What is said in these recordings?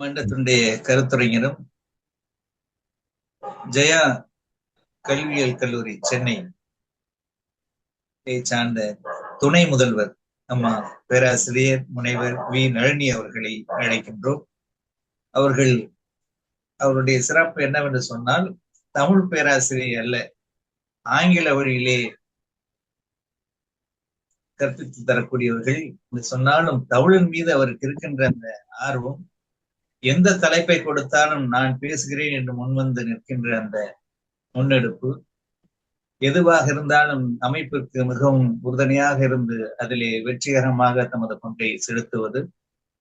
மன்றத்தினுடைய கருத்துரைஞரும் ஜெயா கல்வியியல் கல்லூரி சென்னை சார்ந்த துணை முதல்வர் அம்மா பேராசிரியர் முனைவர் வி நளினி அவர்களை அழைக்கின்றோம். அவருடைய சிறப்பு என்னவென்று சொன்னால், தமிழ் பேராசிரியர் அல்ல, ஆங்கில வழியிலே கற்பித்து தரக்கூடியவர்கள் என்று சொன்னாலும் தமிழின் மீது அவருக்கு இருக்கின்ற அந்த ஆர்வம், எந்த தலைப்பை கொடுத்தாலும் நான் பேசுகிறேன் என்று முன்வந்து நிற்கின்ற அந்த முன்னெடுப்பு, எதுவாக இருந்தாலும் அமைப்பிற்கு மிகவும் உறுதுணையாக இருந்து அதிலே வெற்றிகரமாக தமது பங்கை செலுத்துவது,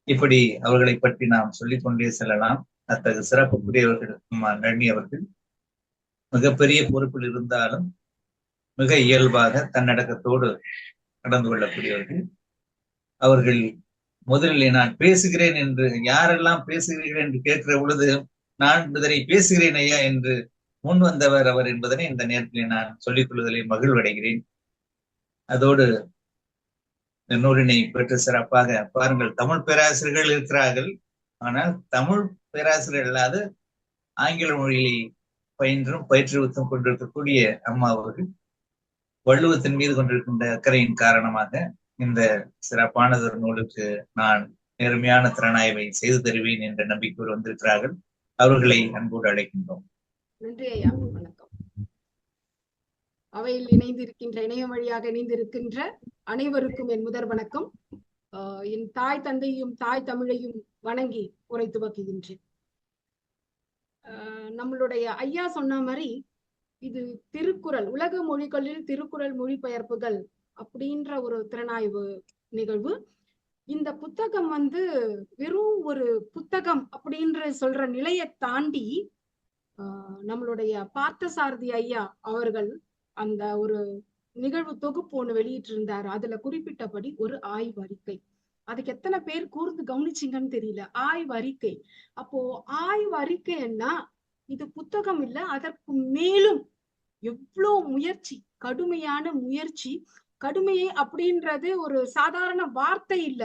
இப்படி அவர்களை பற்றி நாம் சொல்லிக்கொண்டே செல்லலாம். அத்தகைய சிறப்புக்குரியவர்கள் அம்மா நளினி அவர்கள் மிகப்பெரிய பொறுப்பில் இருந்தாலும் மிக இயல்பாக தன்னடக்கத்தோடு நடந்து கொள்ளக்கூடியவர்கள். அவர்கள் முதலில் நான் பேசுகிறேன் என்று, யாரெல்லாம் பேசுகிறீர்கள் என்று கேட்கிற பொழுது, நான் இதனை பேசுகிறேன் ஐயா என்று முன் வந்தவர் அவர் என்பதனை இந்த நேரத்தில் நான் சொல்லிக் கொள்வதிலே மகிழ்வடைகிறேன். அதோடு நூலினை பெற்று சிறப்பாக பாருங்கள், தமிழ் பேராசிரியர்கள் இருக்கிறார்கள், ஆனால் தமிழ் பேராசிரியர் அல்லாத ஆங்கில மொழியை பயின்றும் பயிற்றுவித்தும் கொண்டிருக்கக்கூடிய அம்மா அவர்கள் வள்ளுவத்தின் மீது கொண்டிருக்கின்ற அக்கறையின் காரணமாக இந்த சிறப்பானதொரு நூலுக்கு நான் நேர்மையான திறனாய்வை செய்து தருவேன் என்ற நம்பிக்கையோடு வந்திருக்கிறார்கள். அவர்களை அன்போடு அழைக்கின்றோம். நன்றி ஐயா, வணக்கம். அவையில் இணையம் வழியாக இணைந்திருக்கின்ற அனைவருக்கும் என் முதல் வணக்கம். என் தாய் தந்தையும் தாய் தமிழையும் வணங்கி உரை துவக்குகின்றேன். நம்மளுடைய ஐயா சொன்ன மாதிரி இது திருக்குறள், உலக மொழிகளில் திருக்குறள் மொழிபெயர்ப்புகள் அப்படின்ற ஒரு திறனாய்வு நிகழ்வு. இந்த புத்தகம் வெறும் ஒரு புத்தகம் அப்படின்ற சொல்ற நிலையை தாண்டி நம்மளுடைய பார்த்தசாரதி ஐயா அவர்கள் அந்த ஒரு நிகழ்வு தொகுப்பு ஒண்ணு வெளியிட்டு இருந்தாரு. அதுல குறிப்பிட்டபடி ஒரு ஆய்வு அறிக்கை. அதுக்கு எத்தனை பேர் கூர்ந்து கவனிச்சிங்கன்னு தெரியல. ஆய்வு அறிக்கை. அப்போ ஆய்வு அறிக்கைன்னா இது புத்தகம் இல்ல, அதற்கு மேலும் எவ்வளவு முயற்சி, கடுமையான முயற்சி. கடுமையை அப்படின்றது ஒரு சாதாரண வார்த்தை இல்ல.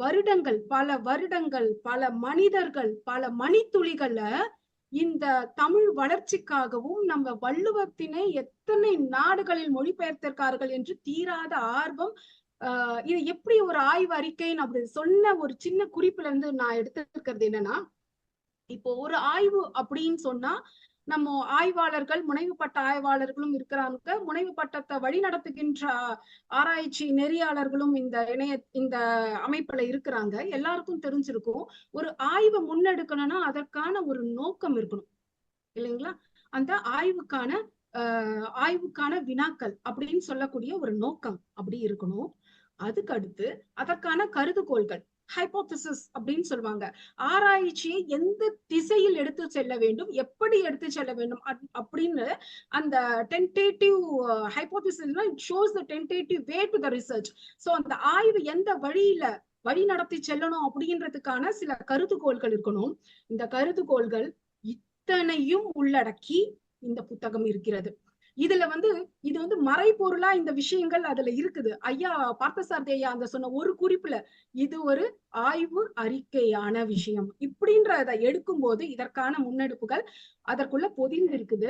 வருடங்கள், பல வருடங்கள், பல மனிதர்கள், பல மணித்துளிகள இந்த தமிழ் வளர்ச்சிக்காகவும் நம்ம வள்ளுவத்தினை எத்தனை நாடுகளில் மொழிபெயர்த்திருக்கார்கள் என்று தீராத ஆர்வம். இது எப்படி ஒரு ஆய்வு அறிக்கைன்னு அப்படி சொன்ன ஒரு சின்ன குறிப்புல இருந்து நான் எடுத்திருக்கிறது என்னன்னா, இப்போ ஒரு ஆய்வு அப்படின்னு சொன்னா நம்ம ஆய்வாளர்கள், முனைவு பட்ட ஆய்வாளர்களும் இருக்கிறாங்க, முனைவு பட்டத்தை வழி நடத்துகின்ற ஆராய்ச்சி நெறியாளர்களும் இந்த அமைப்புல இருக்கிறாங்க. எல்லாருக்கும் தெரிஞ்சிருக்கும், ஒரு ஆய்வு முன்னெடுக்கணும்னா அதற்கான ஒரு நோக்கம் இருக்கணும் இல்லைங்களா? அந்த ஆய்வுக்கான வினாக்கள் அப்படின்னு சொல்லக்கூடிய ஒரு நோக்கம் அப்படி இருக்கணும். அதுக்கு அடுத்து அதற்கான கருதுகோள்கள், ஹைபோதசிஸ் அப்படின்னு சொல்லுவாங்க. ஆராய்ச்சியை எந்த திசையில் எடுத்து செல்ல வேண்டும், எப்படி எடுத்து செல்ல வேண்டும் அப்படின்னு அந்த டென்டேட்டிவ் ஹைபோதசிஸ்னா it shows the tentative way to the research. So அந்த ஆய்வு எந்த வழி நடத்தி செல்லணும் அப்படின்றதுக்கான சில கருதுகோள்கள் இருக்கணும். இந்த கருதுகோள்கள் இத்தனையும் உள்ளடக்கி இந்த புத்தகம் இருக்கிறது. இதுல இது மறைபொருளா இந்த விஷயங்கள் அதுல இருக்குது. ஐயா பார்த்தசாரதி ஐயா அந்த சொன்ன ஒரு குறிப்புல இது ஒரு ஆய்வு அறிக்கையான விஷயம் இப்படின்றத எடுக்கும் போது இதற்கான முன்னெடுப்புகள் அதற்குள்ள பொதிந்து இருக்குது.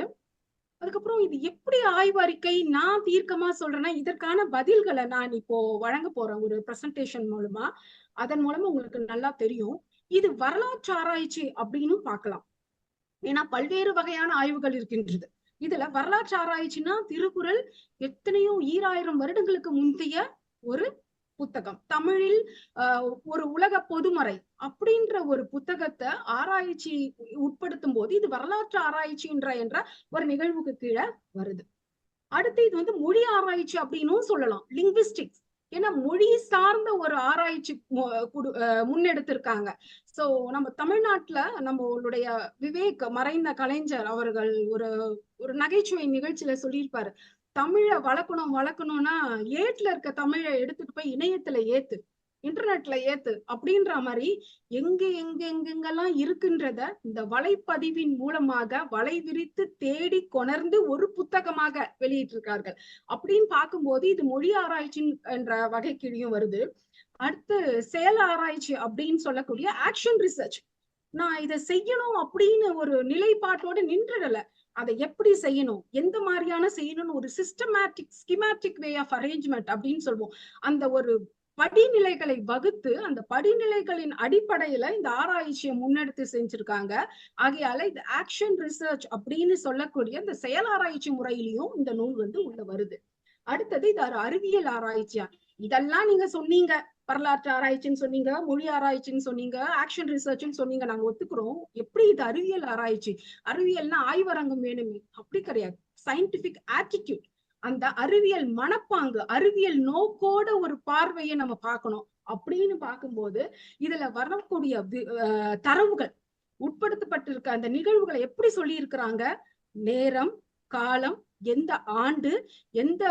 அதுக்கப்புறம் இது எப்படி ஆய்வு அறிக்கை நான் தீர்க்கமா சொல்றேன்னா, இதற்கான பதில்களை நான் இப்போ வழங்க போறேன் ஒரு பிரசன்டேஷன் மூலமா. அதன் மூலமா உங்களுக்கு நல்லா தெரியும். இது வரலாற்று ஆராய்ச்சி அப்படின்னு பார்க்கலாம். ஏன்னா பல்வேறு வகையான ஆய்வுகள் இருக்கின்றது. இதுல வரலாற்று ஆராய்ச்சினா திருக்குறள் எத்தனையோ 2000 வருடங்களுக்கு முந்தைய ஒரு புத்தகம். தமிழில் ஒரு உலக பொதுமறை அப்படின்ற ஒரு புத்தகத்தை ஆராய்ச்சி உட்படுத்தும் போது இது வரலாற்று ஆராய்ச்சி என்ற ஒரு நிகழ்வுக்கு கீழே வருது. அடுத்து இது மொழி ஆராய்ச்சி அப்படின்னும் சொல்லலாம், லிங்குவிஸ்டிக்ஸ். ஏன்னா மொழி சார்ந்த ஒரு ஆராய்ச்சி முன்னெடுத்திருக்காங்க. சோ நம்ம தமிழ்நாட்டுல நம்மளுடைய விவேக், மறைந்த கலைஞர் அவர்கள் ஒரு நகைச்சுவை நிகழ்ச்சியில சொல்லியிருப்பாரு, தமிழை வளர்க்கணும்னா ஏட்ல இருக்க தமிழை எடுத்துட்டு போய் இணையத்துல ஏத்து, இன்டர்நெட்ல ஏத்து அப்படின்ற மாதிரி எங்கெங்கெல்லாம் இருக்கின்றத இந்த வலைப்பதிவின் மூலமாக வலை விரித்து தேடி கொணர்ந்து ஒரு புத்தகமாக வெளியிட்டிருக்கார்கள். அப்படின்னு பார்க்கும்போது இது மொழி ஆராய்ச்சி என்ற வகை கீழியும் வருது. அடுத்து செயல் ஆராய்ச்சி அப்படின்னு சொல்லக்கூடிய ஆக்ஷன் ரிசர்ச். நான் இதை செய்யணும் அப்படின்னு ஒரு நிலைப்பாட்டோட நின்றுடல. அதை எப்படி செய்யணும், எந்த மாதிரியான செய்யணும்னு ஒரு systematic schematic way of arrangement அப்படின்னு சொல்லுவோம். அந்த ஒரு படிநிலைகளை வகுத்து அந்த படிநிலைகளின் அடிப்படையில இந்த ஆராய்ச்சியை முன்னெடுத்து செஞ்சிருக்காங்க. ஆகையால இது ஆக்ஷன் ரிசர்ச் அப்படின்னு சொல்லக்கூடிய இந்த செயல் ஆராய்ச்சி முறையிலையும் இந்த நூல் வந்து உள்ள வருது. அடுத்தது இது ஒரு அறிவியல் ஆராய்ச்சியா. இதெல்லாம் நீங்க சொன்னீங்க, வரலாற்று ஆராய்ச்சின்னு சொன்னீங்க, மொழி ஆராய்ச்சின்னு சொன்னீங்க, ஆக்ஷன் ரிசர்ச்னு சொன்னீங்க, நாங்க ஒத்துக்கிறோம். எப்படி இது அறிவியல் ஆராய்ச்சி? அறிவியல்னா ஆய்வரங்கம் வேணுமே, அப்படி கிடையாது. சயின்டிபிக் ஆட்டிடியூட், அந்த அறிவியல் மனப்பாங்கு, அறிவியல் நோக்கோட ஒரு பார்வையை நம்ம பார்க்கணும். அப்படின்னு பார்க்கும்போது இதுல வரக்கூடிய தரவுகள், உட்படுத்தப்பட்டிருக்க அந்த நிகழ்வுகளை எப்படி சொல்லி இருக்கிறாங்க, நேரம், காலம், எந்த ஆண்டு, எந்த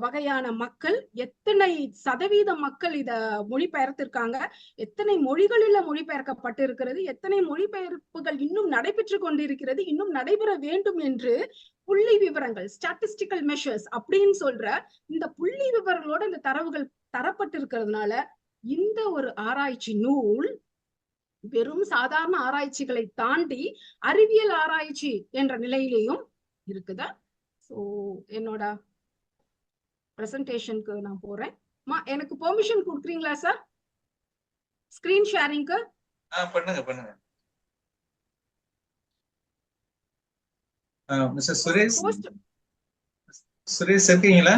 வகையான மக்கள், எத்தனை சதவீத மக்கள் இத மொழிபெயர்த்திருக்காங்க, எத்தனை மொழிகளில மொழிபெயர்க்கப்பட்டு இருக்கிறது, எத்தனை மொழிபெயர்ப்புகள் இன்னும் நடைபெற்று கொண்டிருக்கிறது, இன்னும் நடைபெற வேண்டும் என்று புள்ளி விவரங்கள், ஸ்டாட்டிஸ்டிக்கல் மெஷர்ஸ் அப்படின்னு சொல்ற இந்த புள்ளி விவரங்களோட இந்த தரவுகள் தரப்பட்டிருக்கிறதுனால இந்த ஒரு ஆராய்ச்சி நூல் வெறும் சாதாரண ஆராய்ச்சிகளை தாண்டி அறிவியல் ஆராய்ச்சி என்ற நிலையிலையும் இருக்குதா. சோ என்னோட பிரசன்டேஷனுக்கு நான் போறேன். எனக்கு பெர்மிஷன் கொடுக்குறீங்களா சார் ஸ்கிரீன் ஷேரிங்க்கு? பண்ணுங்க பண்ணுங்க. மிஸ்டர் சுரேஷ், சுரேஷ் இருக்கீங்களா?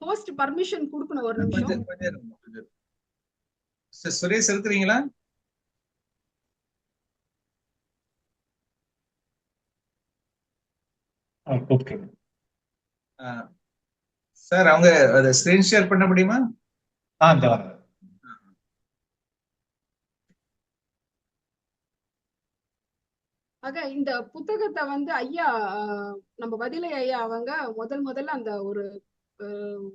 போஸ்ட் பர்மிஷன் கொடுக்கணும், ஒரு நிமிஷம். மிஸ்டர் சுரேஷ் இருக்கிறீங்களா? சார் அவங்க அதை ஸ்கிரீன் ஷேர் பண்ண முடியுமா? ஆக இந்த புத்தகத்தை வந்து ஐயா, நம்ம பதிலை ஐயா அவங்க முதல்ல அந்த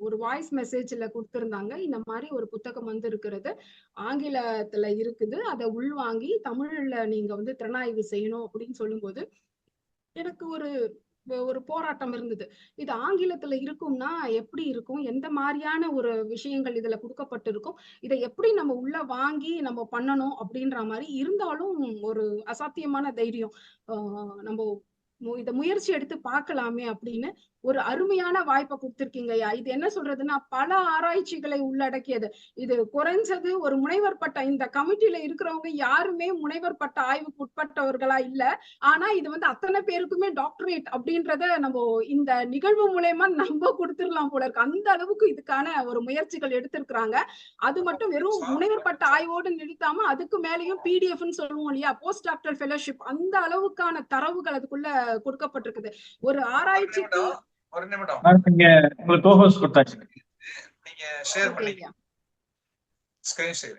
ஒரு வாய்ஸ் மெசேஜ்ல கொடுத்திருந்தாங்க. இந்த மாதிரி ஒரு புத்தகம் வந்து இருக்கிறது, ஆங்கிலத்துல இருக்குது, அதை உள்வாங்கி தமிழ்ல நீங்க வந்து திறனாய்வு செய்யணும் அப்படின்னு சொல்லும்போது எனக்கு ஒரு போராட்டம் இருந்தது. இது ஆங்கிலத்துல இருக்கும்னா எப்படி இருக்கும், எந்த மாதிரியான ஒரு விஷயங்கள் இதுல கொடுக்கப்பட்டிருக்கும், இதை எப்படி நம்ம உள்ள வாங்கி நம்ம பண்ணணும் அப்படின்ற மாதிரி இருந்தாலும் ஒரு அசாத்தியமான தைரியம். நம்ம இத முயற்சி எடுத்து பார்க்கலாமே அப்படின்னு ஒரு அருமையான வாய்ப்பை கொடுத்திருக்கீங்க ஐயா. இது என்ன சொல்றதுன்னா பல ஆராய்ச்சிகளை உள்ளடக்கியது. இது குறைஞ்சது ஒரு முனைவர் பட்ட, இந்த கமிட்டியில இருக்கிறவங்க யாருமே முனைவர் பட்ட ஆய்வுக்கு உட்பட்டவர்களா இல்ல. ஆனா இது வந்து அத்தனை பேருக்குமே டாக்டரேட் அப்படின்றத நம்ம இந்த நிகழ்வு மூலயமா நம்ம கொடுத்துடலாம் போல இருக்கு. அந்த அளவுக்கு இதுக்கான ஒரு முயற்சிகள் எடுத்திருக்கிறாங்க. அது மட்டும் வெறும் முனைவர் பட்ட ஆய்வோடு நிறுத்தாம அதுக்கு மேலேயும் பிடிஎஃப்னு சொல்லுவோம் இல்லையா, போஸ்ட் டாக்டரல் ஃபெலோஷிப், அந்த அளவுக்கான தரவுகள் அதுக்குள்ள கொடுக்கப்பட்டிருக்குது. ஒரு ஆராய்ச்சிக்கு ஒரு நிமிடம் நீங்க உங்களுக்கு கோஹோஸ்ட் கொடுத்தாச்சு, நீங்க ஷேர் பண்ணீங்க ஸ்கிரீன் ஷேர்.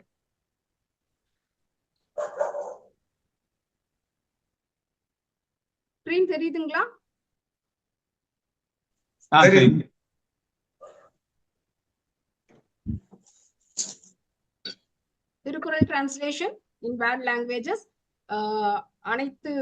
ஸ்கிரீன் தெரியுதுங்களா? திருக்குறள் டிரான்ஸ்லேஷன் இன் வேர்ட் லாங்குவேஜஸ். அனைத்து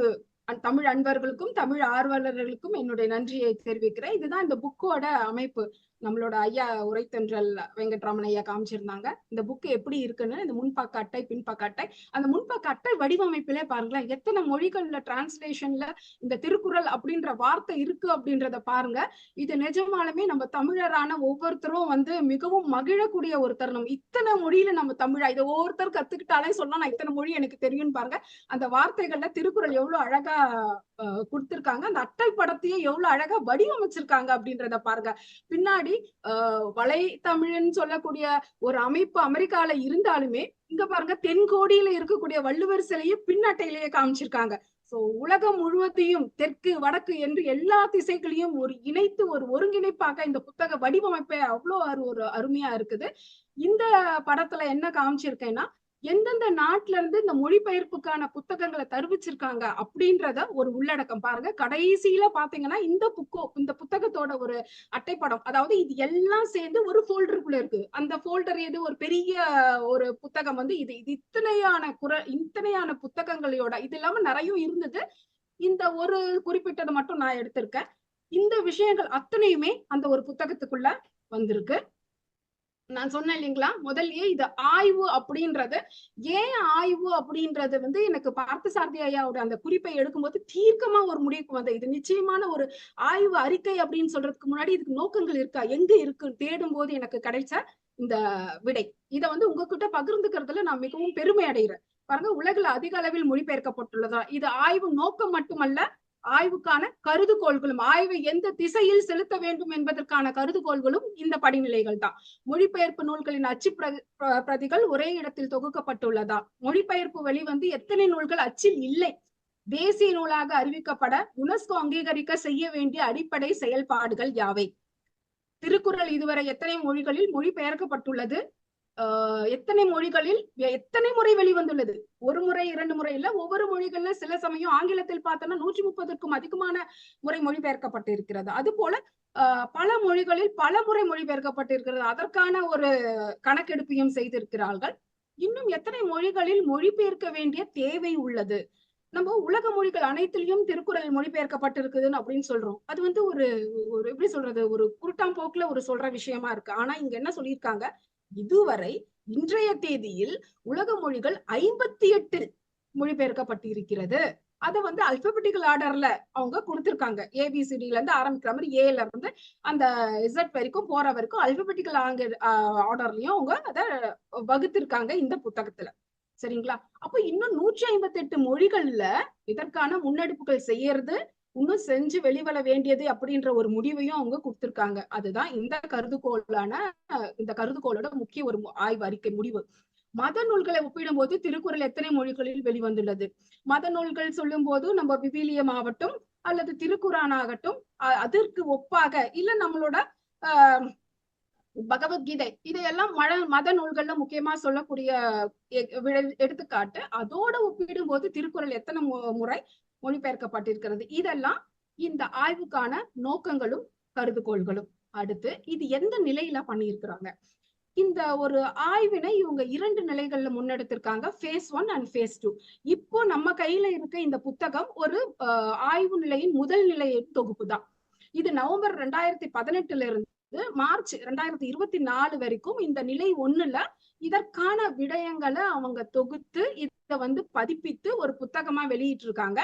தமிழ் அன்பர்களுக்கும் தமிழ் ஆர்வலர்களுக்கும் என்னுடைய நன்றியை தெரிவிக்கிறேன். இதுதான் இந்த புக்கோட அமைப்பு. நம்மளோட ஐயா உரைத்தன்றல் வெங்கட்ராமன் ஐயா காமிச்சிருந்தாங்க இந்த புக்கு எப்படி இருக்குன்னு. இந்த முன்பக்க அட்டை, பின்பக்க அட்டை, அந்த முன்பக்க அட்டை வடிவமைப்பிலே பாருங்களேன், எத்தனை மொழிகள்ல டிரான்ஸ்லேஷன்ல இந்த திருக்குறள் அப்படின்ற வார்த்தை இருக்கு அப்படின்றத பாருங்க. இது நிஜமாலுமே நம்ம தமிழரான ஒவ்வொருத்தரும் வந்து மிகவும் மகிழக்கூடிய ஒரு தருணம். இத்தனை மொழியில நம்ம தமிழா, இதை ஒவ்வொருத்தர் கத்துக்கிட்டாலே சொல்லலாம் நான் இத்தனை மொழி எனக்கு தெரியும்னு பாருங்க. அந்த வார்த்தைகள்ல திருக்குறள் எவ்வளவு அழகா கொடுத்திருக்காங்க, அந்த அட்டை படத்தையே எவ்வளவு அழகா வடிவமைச்சிருக்காங்க அப்படின்றத பாருங்க. பின்னாடி வலை தமிழ்ன்னு சொல்லக்கூடிய ஒரு அமைப்பு அமெரிக்கால இருந்தாலுமே இங்க பாருங்க தென்கோடியில இருக்கக்கூடிய வள்ளுவர் சிலையை பின்னட்டையிலேயே காமிச்சிருக்காங்க. சோ உலகம் முழுவதையும் தெற்கு வடக்கு என்று எல்லா திசைகளையும் ஒரு இணைத்து ஒரு ஒருங்கிணைப்பாக இந்த புத்தக வடிவமைப்பை அவ்வளவு ஒரு அருமையா இருக்குது. இந்த படத்துல என்ன காமிச்சிருக்கேன்னா எந்தெந்த நாட்டுல இருந்து இந்த மொழிபெயர்ப்புக்கான புத்தகங்களை தருவிச்சிருக்காங்க அப்படின்றத ஒரு உள்ளடக்கம் பாருங்க. கடைசியில பாத்தீங்கன்னா இந்த புத்தகத்தோட ஒரு அட்டைப்படம், அதாவது இது எல்லாம் சேர்ந்து ஒரு ஃபோல்டருக்குள்ள இருக்கு. அந்த ஃபோல்டர் எது, ஒரு பெரிய ஒரு புத்தகம் வந்து இது இத்தனையான புத்தகங்களோட, இது இல்லாம நிறைய இருந்தது. இந்த ஒரு குறிப்பிட்டதை மட்டும் நான் எடுத்திருக்கேன். இந்த விஷயங்கள் அத்தனையுமே அந்த ஒரு புத்தகத்துக்குள்ள வந்திருக்கு. நான் சொன்னேன் இல்லைங்களா முதல்லயே, இது ஆய்வு அப்படின்றது. ஏன் ஆய்வு அப்படின்றது வந்து எனக்கு பார்த்தசாரதி ஐயாவோட அந்த குறிப்பை எடுக்கும்போது தீர்க்கமா ஒரு முடிவுக்கு வந்தேன். இது நிச்சயமான ஒரு ஆய்வு அறிக்கை அப்படின்னு சொல்றதுக்கு முன்னாடி இதுக்கு நோக்கங்கள் இருக்கா, எங்க இருக்கு தேடும் போது எனக்கு கிடைச்ச இந்த விடை. இத வந்து உங்ககிட்ட பகிர்ந்துக்கிறதுல நான் மிகவும் பெருமை அடைகிறேன். பாருங்க, உலகில் அதிக அளவில் மொழிபெயர்க்கப்பட்டுள்ளதா, இது ஆய்வு நோக்கம் மட்டுமல்ல, ஆய்வுக்கான கருதுகோள்களும், ஆய்வை எந்த திசையில் செலுத்த வேண்டும் என்பதற்கான கருதுகோள்களும் இந்த படிநிலைகள் தான். மொழிபெயர்ப்பு நூல்களின் அச்சு பிரதிகள் ஒரே இடத்தில் தொகுக்கப்பட்டுள்ளதா, மொழிபெயர்ப்பு வெளிவந்து எத்தனை நூல்கள் அச்சில் இல்லை, தேசிய நூலாக அறிவிக்கப்பட யுனெஸ்கோ அங்கீகரிக்க செய்ய வேண்டிய அடிப்படை செயல்பாடுகள் யாவை, திருக்குறள் இதுவரை எத்தனை மொழிகளில் மொழிபெயர்க்கப்பட்டுள்ளது, எத்தனை மொழிகளில் எத்தனை முறை வெளிவந்துள்ளது, ஒரு முறை 2 முறை இல்ல, ஒவ்வொரு மொழிகள்ல சில சமயம் ஆங்கிலத்தில் பார்த்தோம்னா 130க்கும் அதிகமான முறை மொழிபெயர்க்கப்பட்டு இருக்கிறது. அது போல பல மொழிகளில் பல முறை மொழிபெயர்க்கப்பட்டிருக்கிறது. அதற்கான ஒரு கணக்கெடுப்பையும் செய்திருக்கிறார்கள். இன்னும் எத்தனை மொழிகளில் மொழிபெயர்க்க வேண்டிய தேவை உள்ளது. நம்ம உலக மொழிகள் அனைத்திலையும் திருக்குறள் மொழிபெயர்க்கப்பட்டிருக்குதுன்னு அப்படின்னு சொல்றோம். அது வந்து ஒரு ஒரு எப்படி சொல்றது, ஒரு குருட்டாம்போக்குல ஒரு சொல்ற விஷயமா இருக்கு. ஆனா இங்க என்ன சொல்லியிருக்காங்க, இதுவரை இன்றைய தேதியில் உலக மொழிகள் 58 மொழிபெயர்க்கப்பட்டு இருக்கிறது. அதை வந்து அல்பபெட்டிக்கல் ஆர்டர்ல அவங்க கொடுத்திருக்காங்க. ஏபிசிடில இருந்து ஆரம்பிக்கிற மாதிரி ஏல இருந்து அந்த இசட் வரைக்கும் போற வரைக்கும் அல்பபெட்டிக்கல் ஆர்டர்லயும் அவங்க அதை வகுத்திருக்காங்க இந்த புத்தகத்துல. சரிங்களா? அப்ப இன்னும் 158 மொழிகள்ல இதற்கான முன்னெடுப்புகள் செய்யறது, இன்னும் செஞ்சு வெளிவர வேண்டியது அப்படின்ற ஒரு முடிவையும் அவங்க கொடுத்திருக்காங்க. அதுதான் இந்த கருதுகோளோட முக்கிய ஒரு ஆய்வு அறிக்கை முடிவு. மத நூல்களை ஒப்பிடும் போது திருக்குறள் எத்தனை மொழிகளில் வெளிவந்துள்ளது, மத நூல்கள் சொல்லும் போது நம்ம விவிலியம் ஆகட்டும் அல்லது திருக்குரான் ஆகட்டும், அதற்கு ஒப்பாக இல்ல நம்மளோட பகவத்கீதை, இதையெல்லாம் மத நூல்கள்ல முக்கியமா சொல்லக்கூடிய எடுத்துக்காட்டு. அதோட ஒப்பிடும் போது திருக்குறள் எத்தனை முறை மொழிபெயர்க்கப்பட்டிருக்கிறது, இதெல்லாம் இந்த ஆய்வுக்கான நோக்கங்களும் கருதுகோள்களும். அடுத்து இது எந்த நிலையில பண்ணியிருக்கிறாங்க, இந்த ஒரு ஆய்வினை இவங்க 2 நிலைகள்ல முன்னெடுத்திருக்காங்க, phase 1 and phase 2. இப்போ நம்ம கையில இருக்க இந்த புத்தகம் ஒரு ஆய்வு நிலையின் முதல் நிலை தொகுப்பு தான். இது நவம்பர் 2018 இருந்து மார்ச் 2024 வரைக்கும் இந்த நிலை 1ல இதற்கான விடயங்களை அவங்க தொகுத்து இத வந்து பதிப்பித்து ஒரு புத்தகமா வெளியிட்டு இருக்காங்க.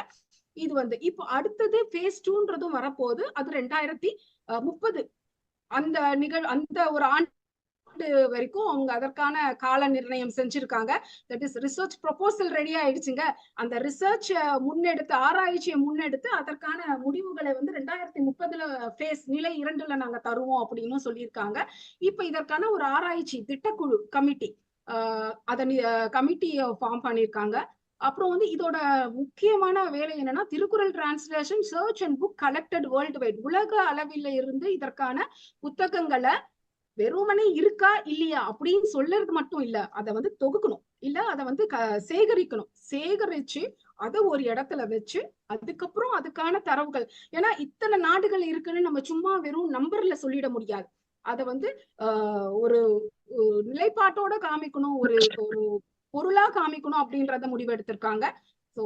இது வந்து இப்போ அடுத்தது phase 2ன்றதும் வரப்போகுது. அது 2030 அந்த ஒரு ஆண்டு வரைக்கும் அவங்க அதற்கான கால நிர்ணயம் செஞ்சிருக்காங்க. That is research proposal ready ஆயிடுச்சுங்க. அந்த ரிசர்ச் முன்னெடுத்து, ஆராய்ச்சியை முன்னெடுத்து அதற்கான முடிவுகளை வந்து 2030 phase நிலை 2ல நாங்க தருவோம் அப்படின்னு சொல்லியிருக்காங்க. இப்ப இதற்கான ஒரு ஆராய்ச்சி திட்டக்குழு கமிட்டி கமிட்டியை ஃபார்ம் பண்ணியிருக்காங்க. அப்புறம் வந்து இதோட முக்கியமான வேலை என்னன்னா, Thirukkural translation church and book collected worldwide, உலக அளவில் இருந்து இதற்கான புத்தகங்களை வெறுமனே இருக்கா இல்லையா அப்படின்னு சொல்றது மட்டும் இல்ல, அதை வந்து தொகுக்கணும், இல்ல அதை வந்து சேகரிக்கணும், சேகரிச்சு அதை ஒரு இடத்துல வச்சு அதுக்கப்புறம் அதுக்கான தரவுகள், ஏன்னா இத்தனை நாடுகள் இருக்குன்னு நம்ம சும்மா வெறும் நம்பர்ல சொல்லிட முடியாது. அதை வந்து ஒரு நிலைப்பாட்டோட காமிக்கணும், ஒரு பொருளா காமிக்கணும் அப்படின்றத முடிவு எடுத்திருக்காங்க. சோ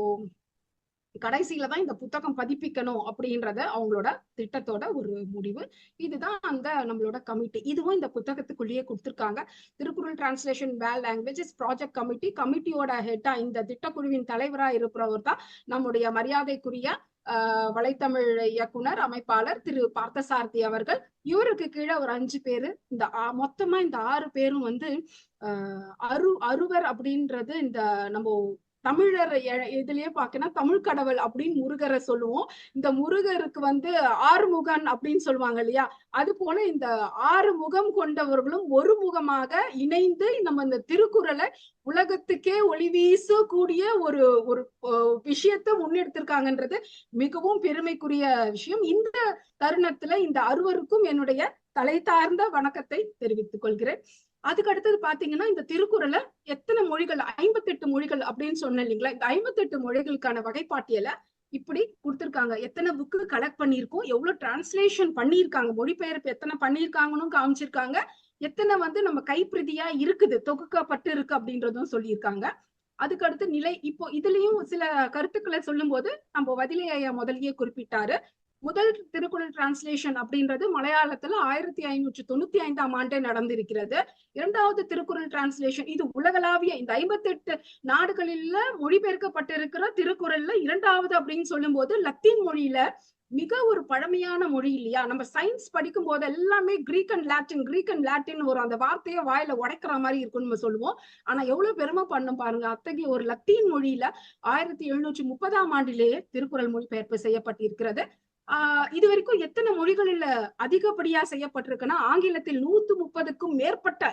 கடைசியில தான் இந்த புத்தகம் பதிப்பிக்கணும் அப்படின்றத அவங்களோட திட்டத்தோட ஒரு முடிவு. இதுதான் அந்த நம்மளோட கமிட்டி. இதுவும் இந்த புத்தகத்துக்குள்ளேயே கொடுத்திருக்காங்க. திருக்குறள் டிரான்ஸ்லேஷன் வேல் லாங்குவேஜஸ் ப்ராஜெக்ட் கமிட்டி, கமிட்டியோட ஹெட்டா இந்த திட்டக்குழுவின் தலைவரா இருப்பவர் தான் நம்முடைய மரியாதைக்குரிய வலைத்தமிழ் இயக்குனர் அமைப்பாளர் திரு பார்த்தசாரதி அவர்கள். இவருக்கு கீழே ஒரு 5 பேரு, இந்த மொத்தமா இந்த 6 பேரும் வந்து அறுவர் அப்படின்றது இந்த நம்ம தமிழர் இதுலயே பாக்கணும், தமிழ் கடவுள் அப்படின்னு முருகரை சொல்லுவோம். இந்த முருகருக்கு வந்து ஆறுமுகன் அப்படின்னு சொல்லுவாங்க இல்லையா, அது போல இந்த 6 முகம் கொண்டவர்களும் ஒரு முகமாக இணைந்து நம்ம இந்த திருக்குறளை உலகத்துக்கே ஒளி வீசக்கூடிய ஒரு ஒரு விஷயத்தை முன்னெடுத்திருக்காங்கன்றது மிகவும் பெருமைக்குரிய விஷயம். இந்த தருணத்துல இந்த 6வருக்கும் என்னுடைய தலை தார்ந்த வணக்கத்தை தெரிவித்துக் கொள்கிறேன். அதுக்கு அடுத்தது பாத்தீங்கன்னா, இந்த திருக்குறளை எத்தனை மொழிகள், 58 மொழிகள் அப்படின்னு சொன்னேன் இல்லைங்களா, இந்த 58 மொழிகளுக்கான வகைப்பாட்டியல இப்படி கொடுத்திருக்காங்க. எத்தனை புக்கு கலெக்ட் பண்ணிருக்கோம், எவ்வளவு டிரான்ஸ்லேஷன் பண்ணிருக்காங்க, மொழிபெயர்ப்பு எத்தனை பண்ணிருக்காங்கன்னு காமிச்சிருக்காங்க, எத்தனை வந்து நம்ம கைப்பிரதியா இருக்குது, தொகுக்கப்பட்டு இருக்கு அப்படின்றதும் சொல்லியிருக்காங்க. அதுக்கு அடுத்து நிலை, இப்போ இதுலயும் சில கருத்துக்களை சொல்லும் போது நம்ம வதிலை ஐயா முதலியே குறிப்பிட்டாரு, முதல் திருக்குறள் டிரான்ஸ்லேஷன் அப்படின்றது மலையாளத்துல 1595ஆம் ஆண்டே நடந்திருக்கிறது. இரண்டாவது திருக்குறள் டிரான்ஸ்லேஷன் இது உலகளாவிய இந்த 58 நாடுகளில மொழிபெயர்க்கப்பட்டிருக்கிற திருக்குறள்ல இரண்டாவது அப்படின்னு சொல்லும் போது லத்தீன் மொழியில மிக ஒரு பழமையான மொழி இல்லையா? நம்ம சயின்ஸ் படிக்கும் போது எல்லாமே கிரீக் அண்ட் லாட்டின் ஒரு அந்த வார்த்தையை வாயில உடைக்கிற மாதிரி இருக்கும்னு நம்ம சொல்லுவோம். ஆனா எவ்வளவு பெருமை பண்ணும் பாருங்க, அத்தகைய ஒரு லத்தீன் மொழியில 1730ஆம் ஆண்டிலேயே திருக்குறள் மொழிபெயர்ப்பு செய்யப்பட்டிருக்கிறது. இது வரைக்கும் எத்தனை மொழிகளில் அதிகப்படியா செய்யப்பட்டிருக்குன்னா ஆங்கிலத்தில் 130க்கும் மேற்பட்ட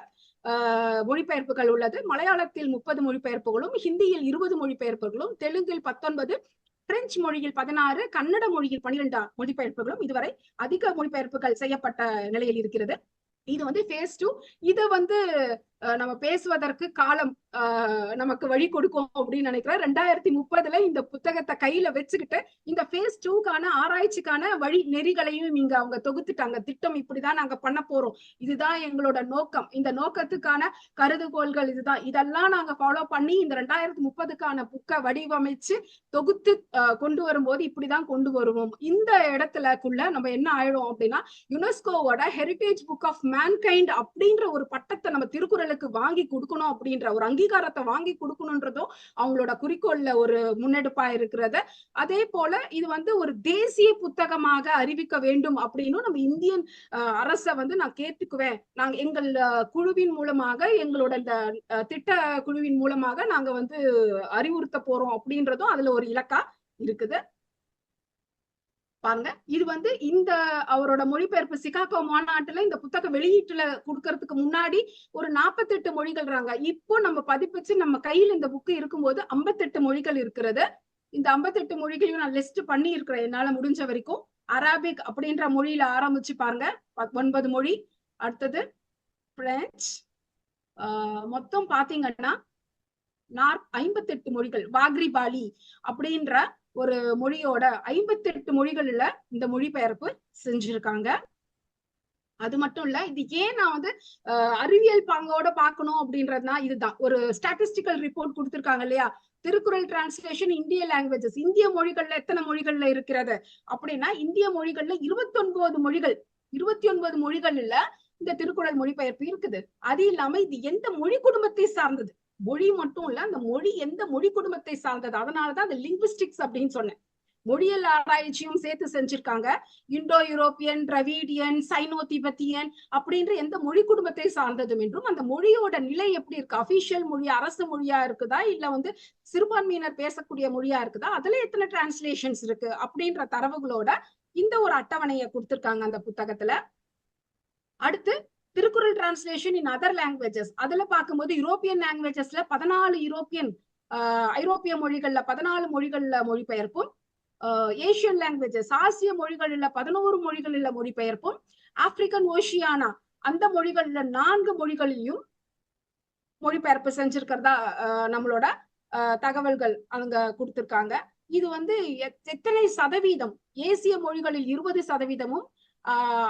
மொழிபெயர்ப்புகள் உள்ளது. மலையாளத்தில் 30 மொழிபெயர்ப்புகளும், ஹிந்தியில் 20 மொழிபெயர்ப்புகளும், தெலுங்கில் 19, பிரெஞ்சு மொழியில் 16, கன்னட மொழியில் 12 மொழிபெயர்ப்புகளும் இதுவரை அதிக மொழிபெயர்ப்புகள் செய்யப்பட்ட நிலையில் இருக்கிறது. இது வந்து phase 2. இது வந்து நம்ம பேசுவதற்கு காலம் நமக்கு வழி கொடுக்கும் அப்படின்னு நினைக்கிறேன். 2030 இந்த புத்தகத்தை கையில வச்சுக்கிட்டு இந்த phase 2க்கான ஆராய்ச்சிக்கான வழி நெறிகளையும் இங்க அவங்க தொகுத்துட்டாங்க. திட்டம் இப்படிதான் நாங்க பண்ண போறோம், இதுதான் எங்களோட நோக்கம், இந்த நோக்கத்துக்கான கருதுகோள்கள் இதுதான், இதெல்லாம் நாங்க ஃபாலோ பண்ணி இந்த 2030க்கான புக்கை வடிவமைச்சு தொகுத்து கொண்டு வரும்போது இப்படிதான் கொண்டு வருவோம். இந்த இடத்துலக்குள்ள நம்ம என்ன ஆயிடும் அப்படின்னா யுனெஸ்கோவோட ஹெரிடேஜ் புக் ஆஃப் மேன்கைண்ட் அப்படின்ற ஒரு பட்டத்தை நம்ம திருக்குறளுக்கு வாங்கி கொடுக்கணும், அப்படின்ற ஒரு அங்கீகாரத்தை வாங்கி கொடுக்கணும்ன்றதும் அவங்களோட குறிக்கோள்ல ஒரு முன்னெடுப்பா இருக்கிறது. அதே போல இது வந்து ஒரு தேசிய புத்தகமாக அறிவிக்க வேண்டும் அப்படின்னு நம்ம இந்தியன் அரசை வந்து நான் கேட்டுக்குவேன். நாங்க எங்கள் குழுவின் மூலமாக, எங்களோட இந்த திட்ட குழுவின் மூலமாக நாங்க வந்து அறிவுறுத்த போறோம் அப்படின்றதும் அதுல ஒரு இலக்கா இருக்குது. பாருங்க, இது வந்து இந்த அவரோட மொழிபெயர்ப்பு சிகாகோ மாநாட்டுல இந்த புத்தக வெளியீட்டுல கொடுக்கறதுக்கு முன்னாடி ஒரு 48 மொழிகள்றாங்க. இப்போ நம்ம பதிப்பிச்சு நம்ம கையில் இந்த புக்கு இருக்கும்போது 58 மொழிகள் இருக்கிறது. இந்த 58 மொழிகளையும் நான் லிஸ்ட் பண்ணி இருக்கிறேன் என்னால முடிஞ்ச வரைக்கும். அரபிக் அப்படின்ற மொழியில ஆரம்பிச்சு பாருங்க 9 மொழி. அடுத்தது பிரெஞ்சு, மொத்தம் பாத்தீங்கன்னா 58 மொழிகள். வாக்ரிபாலி அப்படின்ற ஒரு மொழியோட 58 மொழிகள்ல இந்த மொழிபெயர்ப்பு செஞ்சிருக்காங்க. அது மட்டும் இல்ல, இது ஏன் நான் வந்து அறிவியல் பாங்கோட பாக்கணும் அப்படின்றதுனா இதுதான். ஒரு ஸ்டாட்டிஸ்டிக்கல் ரிப்போர்ட் கொடுத்திருக்காங்க இல்லையா, திருக்குறள் டிரான்ஸ்லேஷன் இந்திய லாங்குவேஜஸ், இந்திய மொழிகள்ல எத்தனை மொழிகள்ல இருக்கிறது அப்படின்னா இந்திய மொழிகள்ல 29 மொழிகள், 29 மொழிகள்ல இந்த திருக்குறள் மொழிபெயர்ப்பு இருக்குது. அது இல்லாம இது எந்த மொழி குடும்பத்தை சார்ந்தது, மொழி மட்டும் இல்ல, அந்த மொழி எந்த மொழி குடும்பத்தை சார்ந்தது, அதனாலதான் அந்த லிங்குவிஸ்டிக்ஸ் அப்படின்னு சொன்னேன். மொழியியல் ஆராய்ச்சியும் சேர்த்து செஞ்சிருக்காங்க. Indo European, Dravidian, cyano Tibetan அப்படின்ற எந்த மொழி குடும்பத்தை சார்ந்ததும் என்றும், அந்த மொழியோட நிலை எப்படி இருக்கு, அபிஷியல் மொழி அரசு மொழியா இருக்குதா இல்ல வந்து சிறுபான்மையினர் பேசக்கூடிய மொழியா இருக்குதா, அதுல எத்தனை டிரான்ஸ்லேஷன்ஸ் இருக்கு அப்படின்ற தரவுகளோட இந்த ஒரு அட்டவணையை கொடுத்திருக்காங்க அந்த புத்தகத்துல. அடுத்து Thirukkural translation in other languages, அதுல பார்க்கும்போது யூரோப்பியன் லாங்குவேஜஸ்ல 14 ஐரோப்பிய மொழிகள்ல 14 மொழிகள்ல மொழிபெயர்ப்பும், ஏசியன் லாங்குவேஜஸ் ஆசிய மொழிகள்ல 11 மொழிகள்ல மொழிபெயர்ப்பும், ஆப்பிரிக்கன் ஓஷியானா அந்த மொழிகள்ல 4 மொழிகளிலும் மொழிபெயர்ப்பு செஞ்சிருக்கிறதா நம்மளோட தகவல்கள் அங்க கொடுத்திருக்காங்க. இது வந்து எத்தனை சதவீதம், ஏசிய மொழிகளில் 20%,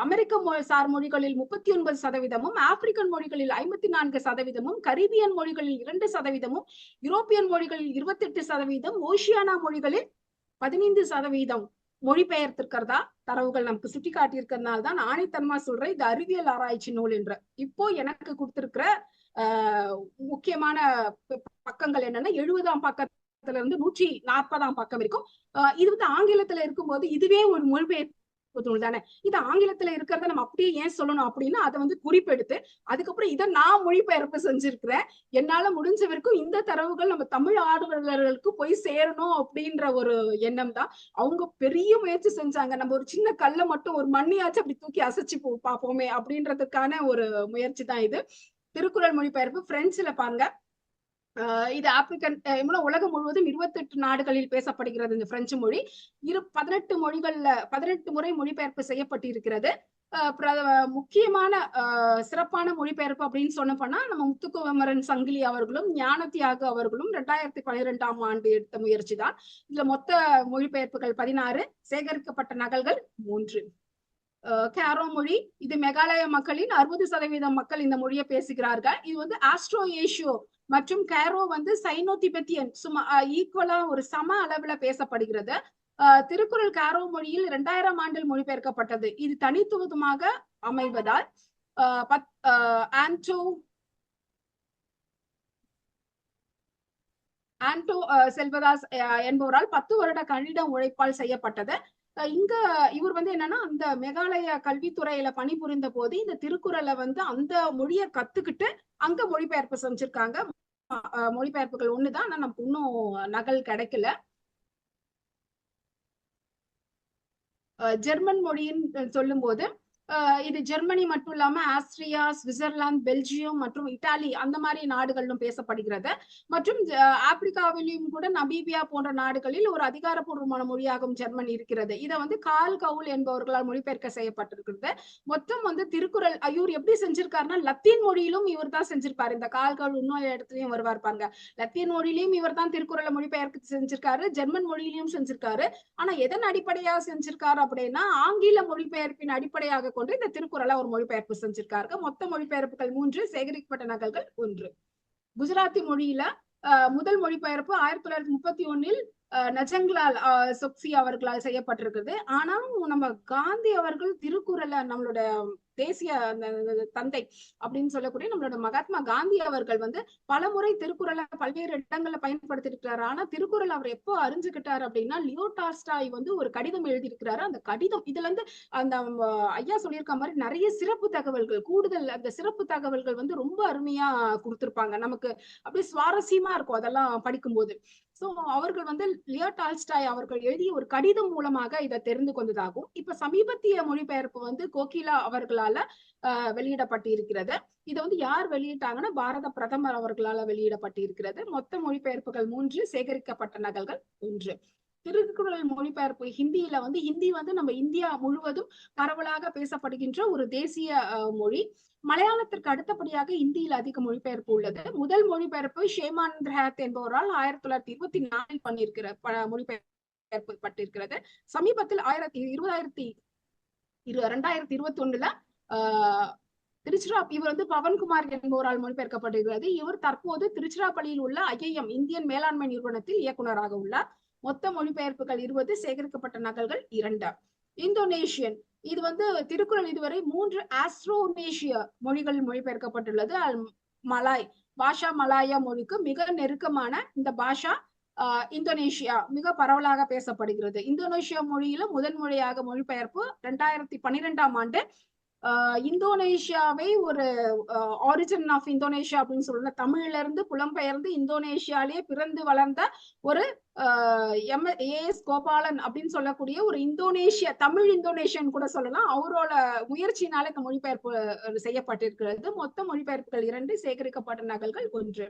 அமெரிக்க சார் மொழிகளில் 39%, ஆப்பிரிக்கன் மொழிகளில் 54%, கரீபியன் மொழிகளில் 2%, யூரோப்பியன் மொழிகளில் 28%, ஓஷியானா மொழிகளில் 15% மொழிபெயர்த்திருக்கிறதா தரவுகள் நமக்கு சுட்டி காட்டி இருக்கிறதுனால தான் ஆணைத்தன்மா சொல்றேன் இது அறிவியல் ஆராய்ச்சி நூல் என்று. இப்போ எனக்கு கொடுத்திருக்கிற முக்கியமான பக்கங்கள் என்னன்னா 70ஆம் பக்கத்துல இருந்து 140ஆம் பக்கம் இருக்கும். இது வந்து ஆங்கிலத்துல இருக்கும்போது இதுவே ஒரு மொழிபெயர்ப்பு தானே, இது ஆங்கிலத்துல இருக்கிறத நம்ம அப்படியே ஏன் சொல்லணும் அப்படின்னா அதை வந்து குறிப்பெடுத்து அதுக்கப்புறம் இதை நான் மொழிபெயர்ப்பு செஞ்சிருக்கிறேன். என்னால முடிஞ்ச வரைக்கும் இந்த தரவுகள் நம்ம தமிழ் ஆர்வலர்களுக்கு போய் சேரணும் அப்படின்ற ஒரு எண்ணம் தான். அவங்க பெரிய முயற்சி செஞ்சாங்க, நம்ம ஒரு சின்ன கல்லை மட்டும் ஒரு மண்ணியாச்சும் அப்படி தூக்கி அசைச்சு பார்ப்போமே அப்படின்றதுக்கான ஒரு முயற்சி தான் இது. திருக்குறள் மொழிபெயர்ப்பு பிரெஞ்சுல பாருங்க, இது ஆப்பிரிக்கன் உலகம் முழுவதும் 28 நாடுகளில் பேசப்படுகிறது இந்த பிரெஞ்சு மொழி. 18 முறை மொழிபெயர்ப்பு செய்யப்பட்டிருக்கிறது. முக்கியமான சிறப்பான மொழிபெயர்ப்பு அப்படின்னு சொன்ன போனா நம்ம முத்துக்குமரன் சங்கிலி அவர்களும் ஞான தியாகு அவர்களும் 2012ஆம் ஆண்டு எடுத்த முயற்சி தான். இதுல மொத்த மொழிபெயர்ப்புகள் 16, சேகரிக்கப்பட்ட நகல்கள் 3. கேரோ மொழி, இது மேகாலய மக்களின் 60% மக்கள் இந்த மொழியை பேசுகிறார்கள். இது வந்து ஆஸ்ட்ரோ ஏஷியோ மற்றும் கேரோ வந்து சைனோ திபெத்தியன் சும்மா ஈக்குவலா ஒரு சம அளவுல பேசப்படுகிறது. திருக்குறள் காரோ மொழியில் 2000 ஆண்டில் மொழிபெயர்க்கப்பட்டது. இது தனித்துவமாக அமைவதால் ஆண்டோ செல்வதாஸ் என்பவரால் 10 வருட கணித உழைப்பால் செய்யப்பட்டது. இங்க இவர் என்னன்னா அந்த மேகாலய கல்வித்துறையில பணிபுரிந்த போது இந்த திருக்குறளை அந்த மொழியை கத்துக்கிட்டு அங்க மொழிபெயர்ப்பு செஞ்சிருக்காங்க. மொழிபெயர்ப்புகள் ஒண்ணுதான், ஆனா நமக்கு இன்னும் நகல் கிடைக்கல. ஜெர்மன் மொழின்னு சொல்லும் போது இது ஜெர்மனி மட்டும் இல்லாம ஆஸ்திரியா, சுவிட்சர்லாந்து, பெல்ஜியம் மற்றும் இத்தாலி அந்த மாதிரி நாடுகளிலும் பேசப்படுகிறது. மற்றும் ஆப்பிரிக்காவிலும் கூட நமீபியா போன்ற நாடுகளில் ஒரு அதிகாரப்பூர்வமான மொழியாகவும் ஜெர்மன் இருக்கிறது. இதை கால் கவுல் என்பவர்களால் மொழிபெயர்க்க செய்யப்பட்டிருக்கிறது. மொத்தம் திருக்குறள் இவர் எப்படி செஞ்சிருக்காருன்னா லத்தீன் மொழியிலும் இவர் தான் செஞ்சிருப்பாரு. இந்த கால் கவுல் இன்னொரு இடத்துலயும் வருவார் பாருங்க. லத்தீன் மொழியிலும் இவர் தான் திருக்குறளை மொழிபெயர்க்க செஞ்சிருக்காரு, ஜெர்மன் மொழியிலும் செஞ்சிருக்காரு. ஆனா எதன் அடிப்படையா செஞ்சிருக்காரு அப்படின்னா ஆங்கில மொழிபெயர்ப்பின் அடிப்படையாக கொண்டு இந்த திருக்குறளை ஒரு மொழிபெயர்ப்பு செஞ்சிருக்காரு. மொத்த மொழிபெயர்ப்புகள் 3, சேகரிக்கப்பட்ட நகல்கள் 1. குஜராத்தி மொழியில முதல் மொழிபெயர்ப்பு 1931 நஜங்லால் சொக்சி அவர்களால் செய்யப்பட்டிருக்குது. ஆனாலும் நம்ம காந்தி அவர்கள் திருக்குறளை நம்மளோட தேசிய தந்தை அப்படின்னு சொல்லக்கூடிய நம்மளோட மகாத்மா காந்தி அவர்கள் பலமுறை திருக்குறளை பல்வேறு இடங்கள்ல பயன்படுத்தி இருக்கிறாரு. ஆனா திருக்குறள் அவர் எப்போ அறிஞ்சுக்கிட்டாரு அப்படின்னா லியோ டால்ஸ்டாய் ஒரு கடிதம் எழுதியிருக்கிறாரு. அந்த கடிதம் இதுல அந்த ஐயா சொல்லியிருக்க மாதிரி நிறைய சிறப்பு தகவல்கள், கூடுதல் அந்த சிறப்பு தகவல்கள் ரொம்ப அருமையா கொடுத்திருப்பாங்க. நமக்கு அப்படியே சுவாரஸ்யமா இருக்கும் அதெல்லாம் படிக்கும்போது. சோ அவர்கள் லியோ டால்ஸ்டாய் அவர்கள் எழுதிய ஒரு கடிதம் மூலமாக இதை தெரிந்து கொண்டதாகும். இப்ப சமீபத்திய மொழிபெயர்ப்பு கோகிலா அவர்களால வெளியிடப்பட்டிருக்கிறது. இதை யார் வெளியிட்டாங்கன்னா பாரத பிரதமர் அவர்களால வெளியிடப்பட்டிருக்கிறது. மொத்த மொழிபெயர்ப்புகள் 3, சேகரிக்கப்பட்ட நகல்கள் 1. திருக்குறள் மொழிபெயர்ப்பு ஹிந்தியில ஹிந்தி நம்ம இந்தியா முழுவதும் பரவலாக பேசப்படுகின்ற ஒரு தேசிய மொழி. மலையாளத்திற்கு அடுத்தபடியாக இந்தியில் அதிக மொழிபெயர்ப்பு உள்ளது. முதல் மொழிபெயர்ப்பு ஷேமான் என்பவரால் 1924 பண்ணியிருக்கிற மொழிபெயர்ப்பு பட்டிருக்கிறது. சமீபத்தில் 2021 இவர் பவன்குமார் என்பவரால் மொழிபெயர்க்கப்பட்டிருக்கிறது. இவர் தற்போது திருச்சிராப்பள்ளியில் உள்ள IIM இந்தியன் மேலாண்மை நிறுவனத்தில் இயக்குநராக உள்ளார். மொத்த மொழிபெயர்ப்புகள் 20, சேகரிக்கப்பட்ட நகல்கள் 2. இந்தோனேஷியன் இது திருக்குறள் இதுவரை 3 ஆஸ்ட்ரோனேஷிய மொழிகள் மொழிபெயர்க்கப்பட்டுள்ளது. மலாய் பாஷா மலாயா மொழிக்கு மிக நெருக்கமான இந்த பாஷா இந்தோனேஷியா மிக பரவலாக பேசப்படுகிறது. இந்தோனேஷியா மொழியில முதன் மொழியாக மொழிபெயர்ப்பு 2012ஆம் ஆண்டு இந்தோனேஷியாவை ஒரு ஆரிஜின் ஆஃப் இந்தோனேஷியா அப்படின்னு சொல்ற தமிழ்ல இருந்து புலம்பெயர்ந்து இந்தோனேஷியாலேயே பிறந்து வளர்ந்த ஒரு AS கோபாலன் அப்படின்னு சொல்லக்கூடிய ஒரு தமிழ் இந்தோனேஷியன் கூட சொல்லலாம். அவரோட முயற்சியினால இந்த மொழிபெயர்ப்பு செய்யப்பட்டிருக்கிறது. மொத்த மொழிபெயர்ப்புகள் 2, சேகரிக்கப்பட்ட நகல்கள் 1.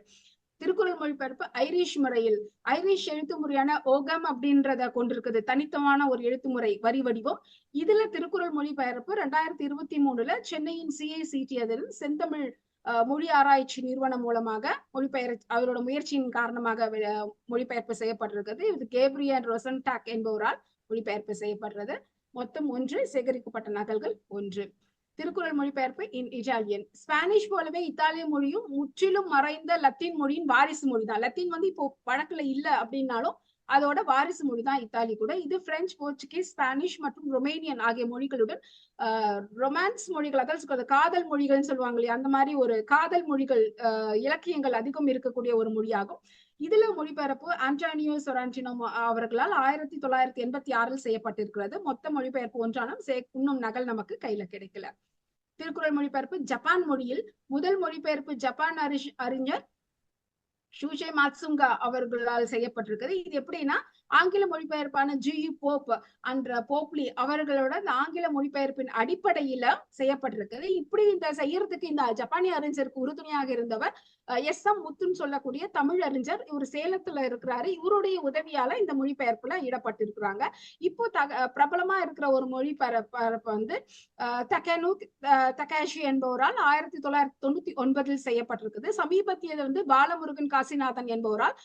திருக்குறள் மொழிபெயர்ப்பு ஐரிஷ் முறையில் ஐரிஷ் எழுத்து முறையான ஓகம் அப்படின்றத கொண்டிருக்குது. தனித்துவமான ஒரு எழுத்து முறை வரி வடிவம். இதுல திருக்குறள் மொழிபெயர்ப்பு 2023 சென்னையின் CICT செந்தமிழ் மொழி ஆராய்ச்சி நிறுவனம் மூலமாக அவரோட முயற்சியின் காரணமாக மொழிபெயர்ப்பு செய்யப்பட்டிருக்கிறது. இது கேப்ரியல் ரொசன்டாக் என்பவரால் மொழிபெயர்ப்பு செய்யப்படுறது. மொத்தம் 1, சேகரிக்கப்பட்ட நகல்கள் 1. திருக்குறள் மொழிபெயர்ப்பு இட்டாலியன். ஸ்பானிஷ் போலவே இத்தாலிய மொழியும் முற்றிலும் மறைந்த லத்தீன் மொழியின் வாரிசு மொழிதான். லத்தீன் இப்போ வழக்குல இல்ல அப்படின்னாலும் அதோட வாரிசு மொழிதான் இத்தாலி கூட. இது பிரெஞ்சு, போர்ச்சுகீஸ், ஸ்பானிஷ் மற்றும் ரொமேனியன் ஆகிய மொழிகளுடன் ரொமான்ஸ் மொழிகள், அதாவது காதல் மொழிகள்னு சொல்லுவாங்க இல்லையா, அந்த மாதிரி ஒரு காதல் மொழிகள் இலக்கியங்கள் அதிகம் இருக்கக்கூடிய ஒரு மொழியாகும். இதுல மொழிபெயர்ப்பு ஆண்டோனியோ சொரான்டினோ அவர்களால் 1986 செய்யப்பட்டிருக்கிறது. மொத்த மொழிபெயர்ப்பு 1 இன்னும் நகல் நமக்கு கையில கிடைக்கல. திருக்குறள் மொழிபெயர்ப்பு ஜப்பான் மொழியில் முதல் மொழிபெயர்ப்பு ஜப்பான் அறிஞர் ஷூஷே மாட்சுங்கா அவர்களால் செய்யப்பட்டிருக்கிறது. இது எப்படின்னா ஆங்கில மொழிபெயர்ப்பான GU போப் என்ற போப்லி அவர்களோட இந்த ஆங்கில மொழிபெயர்ப்பின் அடிப்படையில செய்யப்பட்டிருக்கிறது. இப்படி இந்த செய்யறதுக்கு இந்த ஜப்பானிய அறிஞருக்கு உறுதுணையாக இருந்தவர் SM முத்துன்னு சொல்லக்கூடிய தமிழ் அறிஞர். இவர் சேலத்துல இருக்கிறாரு. இவருடைய உதவியால இந்த மொழிபெயர்ப்புல இடப்பட்டிருக்கிறாங்க. இப்போ பிரபலமா இருக்கிற ஒரு மொழிபெயர்ப்பு தகாஷி என்பவரால் 1999 செய்யப்பட்டிருக்குது. சமீபத்திய பாலமுருகன் காசிநாதன் என்பவரால்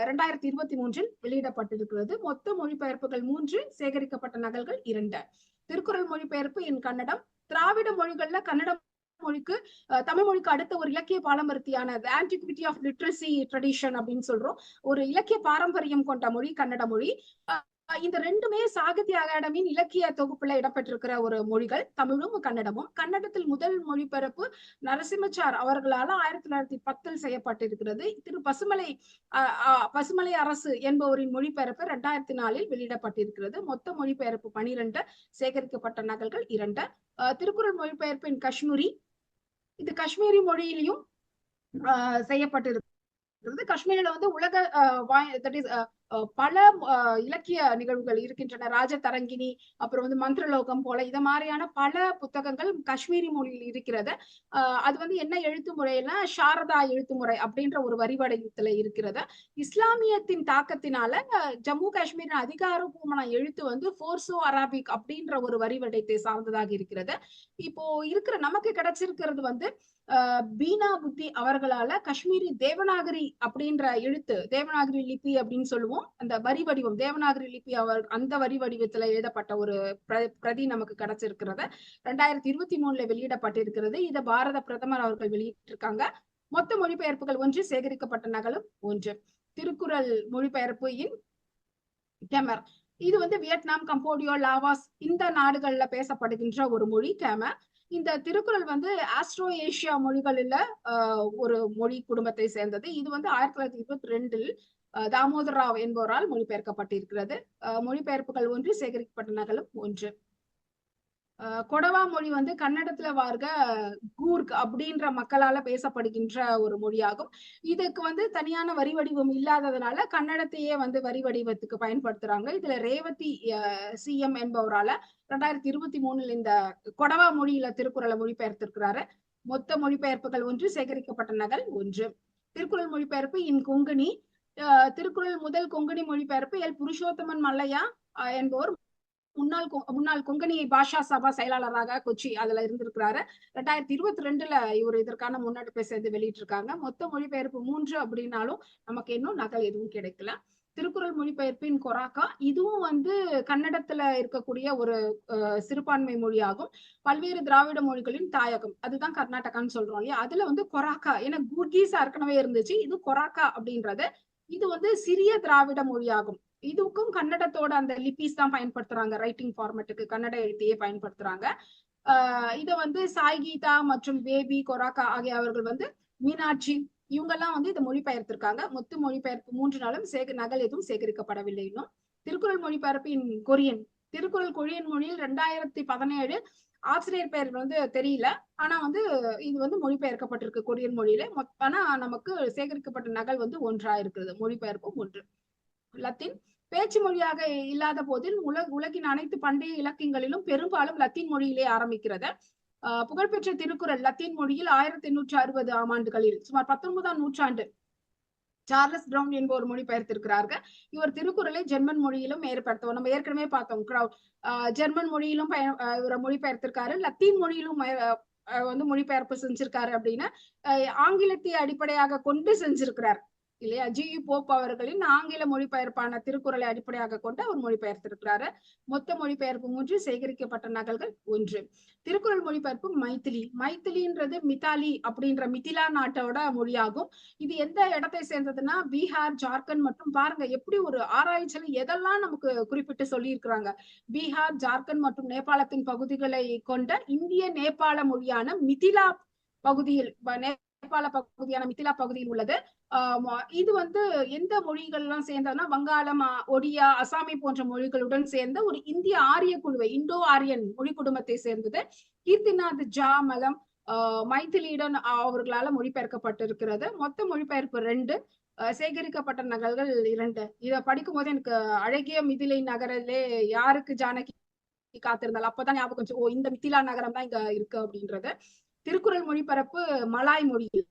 2023 வெளியிடப்பட்டிருக்கிறது. மொத்த மொழிபெயர்ப்புகள் 3, சேகரிக்கப்பட்ட நகல்கள் 2. திருக்குறள் மொழிபெயர்ப்பு இன் கன்னடம். திராவிட மொழிகள்ல கன்னடம் மொழிக்கு தமிழ் மொழிக்கு அடுத்த ஒரு இலக்கிய பாரம்பரியமான ஆன்டிக்விட்டி ஆஃப் லிட்ரஸி ட்ரெடிஷன் அப்படின்னு சொல்றோம். ஒரு இலக்கிய பாரம்பரியம் கொண்ட மொழி கன்னட மொழி. இந்த ரெண்டுமே சாகித்ய அகாடமியின் இலக்கிய தொகுப்புல இடம்பெற்றிருக்கிற ஒரு மொழிகள், தமிழும் கன்னடமும். கன்னடத்தில் முதல் மொழிபெயர்ப்பு நரசிம்மச்சார் அவர்களால் 1910 செய்யப்பட்டிருக்கிறது. திரு பசுமலை அரசு என்பவரின் மொழிபெயர்ப்பு 2004 வெளியிடப்பட்டிருக்கிறது. மொத்த மொழிபெயர்ப்பு 12, சேகரிக்கப்பட்ட நகல்கள் 2. திருக்குறள் மொழிபெயர்ப்பின் காஷ்மீரி, இது காஷ்மீரி மொழியிலையும் செய்யப்பட்டிருக்கு. காஷ்மீரில வந்து உலக பல இலக்கிய நிகழ்வுகள் இருக்கின்றன. ராஜதரங்கிணி, அப்புறம் வந்து மந்திரலோகம் போல இத மாதிரியான பல புத்தகங்கள் காஷ்மீரி மொழியில் இருக்கிறது. அது வந்து என்ன எழுத்து முறையில சாரதா எழுத்து முறை அப்படின்ற ஒரு வரிவடையத்துல இருக்கிறது. இஸ்லாமியத்தின் தாக்கத்தினால ஜம்மு காஷ்மீரின் அதிகாரப்பூர்வமான எழுத்து வந்து போர்சோ அரபிக் அப்படின்ற ஒரு வரிவடையத்தை சார்ந்ததாக இருக்கிறது. இப்போ இருக்கிற நமக்கு கிடைச்சிருக்கிறது வந்து பீனா புத்தி அவர்களால காஷ்மீரி தேவநாகரி அப்படின்ற எழுத்து, தேவநாகரி லிபி அப்படின்னு சொல்லுவோம், அந்த வரி வடிவம் தேவநாகரி லிபி அந்த வரி வடிவத்துல எழுதப்பட்ட ஒரு பிரதி நமக்கு கிடைச்சிருக்கிறது. 2023 வெளியிடப்பட்டிருக்கிறது. இதை பாரத பிரதமர் அவர்கள் வெளியிட்டிருக்காங்க. மொத்த மொழிபெயர்ப்புகள் 1, சேகரிக்கப்பட்ட நகலும் 1. திருக்குறள் மொழிபெயர்ப்பு இன் கேமர், இது வந்து வியட்நாம், கம்போடியா, லாவாஸ் இந்த நாடுகள்ல பேசப்படுகின்ற ஒரு மொழி கேமர். இந்த திருக்குறள் வந்து ஆஸ்ட்ரோ ஏசியா மொழிகளில் ஒரு மொழி குடும்பத்தை சேர்ந்தது. இது வந்து 1922 தாமோதர் ராவ் என்பவரால் மொழிபெயர்க்கப்பட்டிருக்கிறது. மொழிபெயர்ப்புகள் 1, சேகரிக்கப்பட்ட நகலும் 1. கொடவா மொழி வந்து கன்னடத்துல வார்க கூர்க் அப்படின்ற மக்களால பேசப்படுகின்ற ஒரு மொழியாகும். இதுக்கு வந்து தனியான வரி வடிவம் இல்லாததுனால கன்னடத்தையே வந்து வரி வடிவத்துக்கு பயன்படுத்துறாங்க. இதுல ரேவதி CM என்பவரால 2023 இந்த கொடவா மொழியில திருக்குறளை மொழிபெயர்த்திருக்கிறாரு. மொத்த மொழிபெயர்ப்புகள் 1, சேகரிக்கப்பட்ட நகல் 1. திருக்குறள் மொழிபெயர்ப்பு இன் கொங்கணி, திருக்குறள் முதல் கொங்கணி மொழிபெயர்ப்பு எல் புருஷோத்தமன் மல்லையா என்பவர் முன்னாள் கொங்கணி பாஷா சபா செயலாளராக கொச்சி அதுல இருந்திருக்கிறாரு. 2022 இவர் இதற்கான முன்னெடுப்பை சேர்ந்து வெளியிட்டிருக்காங்க. மொத்த மொழிபெயர்ப்பு 3 அப்படின்னாலும் நமக்கு இன்னும் நகல் எதுவும் கிடைக்கல. திருக்குறள் மொழிபெயர்ப்பின் கொராக்கா, இதுவும் வந்து கன்னடத்துல இருக்கக்கூடிய ஒரு சிறுபான்மை மொழியாகும். பல்வேறு திராவிட மொழிகளின் தாயகம், அதுதான் கர்நாடகான்னு சொல்றோம் இல்லையா, அதுல வந்து கொராக்கா, ஏன்னா குர்கீஸ் ஏற்கனவே இருந்துச்சு, இது கொராக்கா அப்படின்றது. இது வந்து சிறிய திராவிட மொழியாகும். இதுக்கும் கன்னடத்தோட அந்த லிபிஸ் தான் பயன்படுத்துறாங்க. ரைட்டிங் ஃபார்மேட்டுக்கு கன்னட எழுத்தையே பயன்படுத்துறாங்க. இத வந்து சாய் கீதா மற்றும் பேபி கொராக்கா ஆகியவர்கள் வந்து மீனாட்சி இவங்கெல்லாம் வந்து இதை மொழிபெயர்த்திருக்காங்க. மொத்த மொழிபெயர்ப்பு 3 நாளும் நகல் எதுவும் சேகரிக்கப்படவில்லை இன்னும். திருக்குறள் மொழிபெயர்ப்பு இன் கொரியன், திருக்குறள் கொரியன் மொழியில் 2017 ஆசிரியர் பெயர் வந்து தெரியல, ஆனா வந்து இது வந்து மொழிபெயர்க்கப்பட்டிருக்கு கொரியன் மொழியில. ஆனா நமக்கு சேகரிக்கப்பட்ட நகல் வந்து 1 இருக்கிறது. மொழிபெயர்ப்பும் 1. லத்தீன் பேச்சு மொழியாக இல்லாத போதில் உலகின் அனைத்து பண்டைய இலக்கியங்களிலும் பெரும்பாலும் லத்தீன் மொழியிலே ஆரம்பிக்கிறது. புகழ்பெற்ற திருக்குறள் லத்தீன் மொழியில் 1860 ஆண்டுகளில் சுமார் 19ஆம் நூற்றாண்டு சார்லஸ் பிரவுன் என்பவர் மொழிபெயர்த்திருக்கிறார்கள். இவர் திருக்குறளை ஜெர்மன் மொழியிலும் ஏற்படுத்துவோம். நம்ம ஏற்கனவே பார்த்தோம், ஜெர்மன் மொழியிலும் இவரை மொழிபெயர்த்திருக்காரு, லத்தீன் மொழியிலும் வந்து மொழிபெயர்ப்பு செஞ்சிருக்காரு. அப்படின்னு ஆங்கிலத்தை அடிப்படையாக கொண்டு செஞ்சிருக்கிறார் இல்லையா. GU போப் அவர்களின் ஆங்கில மொழிபெயர்ப்பான திருக்குறளை அடிப்படையாக கொண்டு அவர் மொழிபெயர்த்திருக்கிறாரு. மொத்த மொழிபெயர்ப்பு 3, சேகரிக்கப்பட்ட நகல்கள் 1. திருக்குறள் மொழிபெயர்ப்பு மைத்திலி, மைத்திலின்றது மித்தாலி அப்படின்ற மிதிலா நாட்டோட மொழியாகும். இது எந்த இடத்தை சேர்ந்ததுன்னா பீகார், ஜார்க்கண்ட் மற்றும் பாருங்க எப்படி ஒரு ஆராய்ச்சியில எதெல்லாம் நமக்கு குறிப்பிட்டு சொல்லி இருக்கிறாங்க. பீகார், ஜார்க்கண்ட் மற்றும் நேபாளத்தின் பகுதிகளை கொண்ட இந்திய நேபாள மொழியான மிதிலா பகுதியில், நேபாள பகுதியான மிதிலா பகுதியில் உள்ளது. இது வந்து எந்த மொழிகள் எல்லாம் சேர்ந்ததுன்னா வங்காளம், ஒடியா, அசாமி போன்ற மொழிகளுடன் சேர்ந்த ஒரு இந்திய ஆரிய குழுவை, இந்தோ ஆரியன் மொழி குடும்பத்தை சேர்ந்தது. கீர்த்திநாத் ஜாமலம் மைத்திலியுடன் அவர்களால மொழிபெயர்க்கப்பட்டிருக்கிறது. மொத்த மொழிபெயர்ப்பு 2, சேகரிக்கப்பட்ட நகல்கள் 2. இத படிக்கும் போது எனக்கு அழகிய மிதிலை நகரிலே யாருக்கு ஜானகி காத்திருந்தால் அப்பதான் ஞாபகம், ஓ இந்த மிதிலா நகரம் தான் இங்க இருக்கு அப்படின்றது. திருக்குறள் மொழிபெயர்ப்பு மலாய் மொழியில்,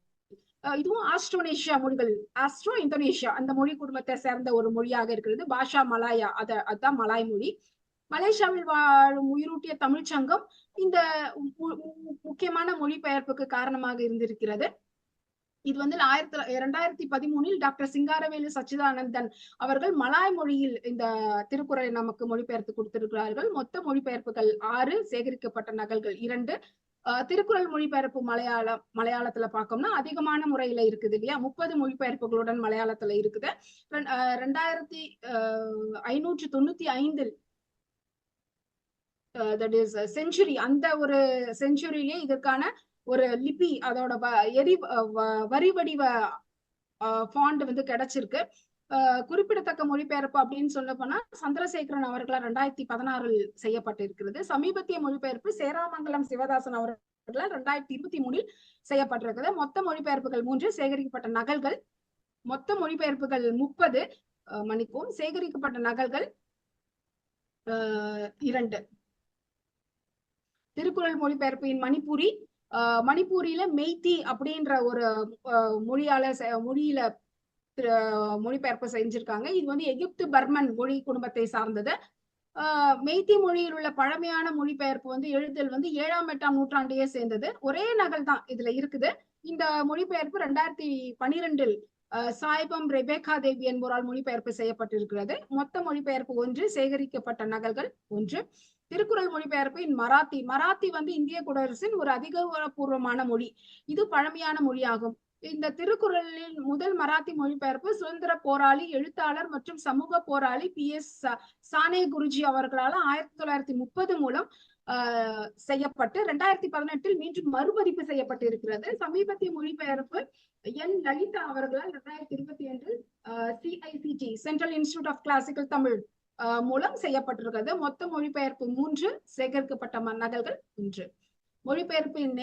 இதுவும் ஆஸ்ட்ரோனேஷியா மொழிகள், ஆஸ்ட்ரோ இந்தோனேஷியா அந்த மொழி குடும்பத்தை சேர்ந்த ஒரு மொழியாக இருக்கிறது. பாஷா மலாயா, அதுதான் மலாய் மொழி. மலேசியாவில் வாழும் உயிரூட்டிய தமிழ் சங்கம் இந்த முக்கியமான மொழிபெயர்ப்புக்கு காரணமாக இருந்திருக்கிறது. இது வந்து 2013 டாக்டர் சிங்காரவேலு சச்சிதானந்தன் அவர்கள் மலாய் மொழியில் இந்த திருக்குறளை நமக்கு மொழிபெயர்த்து கொடுத்திருக்கிறார்கள். மொத்த மொழிபெயர்ப்புகள் 6, சேகரிக்கப்பட்ட நகல்கள் 2. திருக்குறள் மொழிபெயர்ப்பு மலையாளத்துல பார்த்தோம்னா அதிகமான முறையில இருக்குது இல்லையா, 30 மொழிபெயர்ப்புகளுடன் மலையாளத்துல இருக்குது. 2595 தட் இஸ் செஞ்சுரி, அந்த ஒரு செஞ்சுரியிலே இதற்கான ஒரு லிபி, அதோட வரி வடிவ ஃபாண்ட் வந்து கிடைச்சிருக்கு. குறிப்பிடத்தக்க மொழிபெயர்ப்பு அப்படின்னு சொல்ல போனா சந்திரசேகரன் அவர்களால் 2016 செய்யப்பட்டிருக்கிறது. சமீபத்திய மொழிபெயர்ப்பு சேராமங்கலம் சிவதாசன் அவர்களால் 2023 செய்யப்பட்டிருக்கிறது. மொத்த மொழிபெயர்ப்புகள் 3, சேகரிக்கப்பட்ட நகல்கள் மொத்த மொழிபெயர்ப்புகள் 30, மன்னிக்கவும், சேகரிக்கப்பட்ட நகல்கள் 2. திருக்குறள் மொழிபெயர்ப்பின் மணிப்பூரியில மெய்தி அப்படின்ற ஒரு மொழியில மொழிபெயர்ப்பு செஞ்சிருக்காங்க. இது வந்து எகிப்து பர்மன் மொழி குடும்பத்தை சார்ந்தது. மெய்தி மொழியில் உள்ள பழமையான மொழிபெயர்ப்பு வந்து எழுதல் வந்து 7ஆம் 8ஆம் நூற்றாண்டையே சேர்ந்தது. ஒரே நகல் தான் இதுல இருக்குது. இந்த மொழிபெயர்ப்பு 2012 சாய்பம் ரெபேகா தேவி என்பவரால் மொழிபெயர்ப்பு செய்யப்பட்டிருக்கிறது. மொத்த மொழிபெயர்ப்பு 1, சேகரிக்கப்பட்ட நகல்கள் 1. திருக்குறள் மொழிபெயர்ப்பின் மராத்தி வந்து இந்திய குடியரசின் ஒரு அதிகாரப்பூர்வமான மொழி. இது பழமையான மொழியாகும். இந்த திருக்குறளின் முதல் மராத்தி மொழிபெயர்ப்பு சுதந்திர போராளி, எழுத்தாளர் மற்றும் சமூக போராளி PS சானே குருஜி அவர்களால் 1930 மூலம் செய்யப்பட்டு 2018 மீண்டும் மறுபதிப்பு செய்யப்பட்டிருக்கிறது. சமீபத்திய மொழிபெயர்ப்பு N லலிதா அவர்களால் 2022 CICT central institute of classical Tamil மூலம் செய்யப்பட்டிருக்கிறது. மொத்த மொழிபெயர்ப்பு 3, சேகரிக்கப்பட்ட நகல்கள் 1. மொழிபெயர்ப்பின்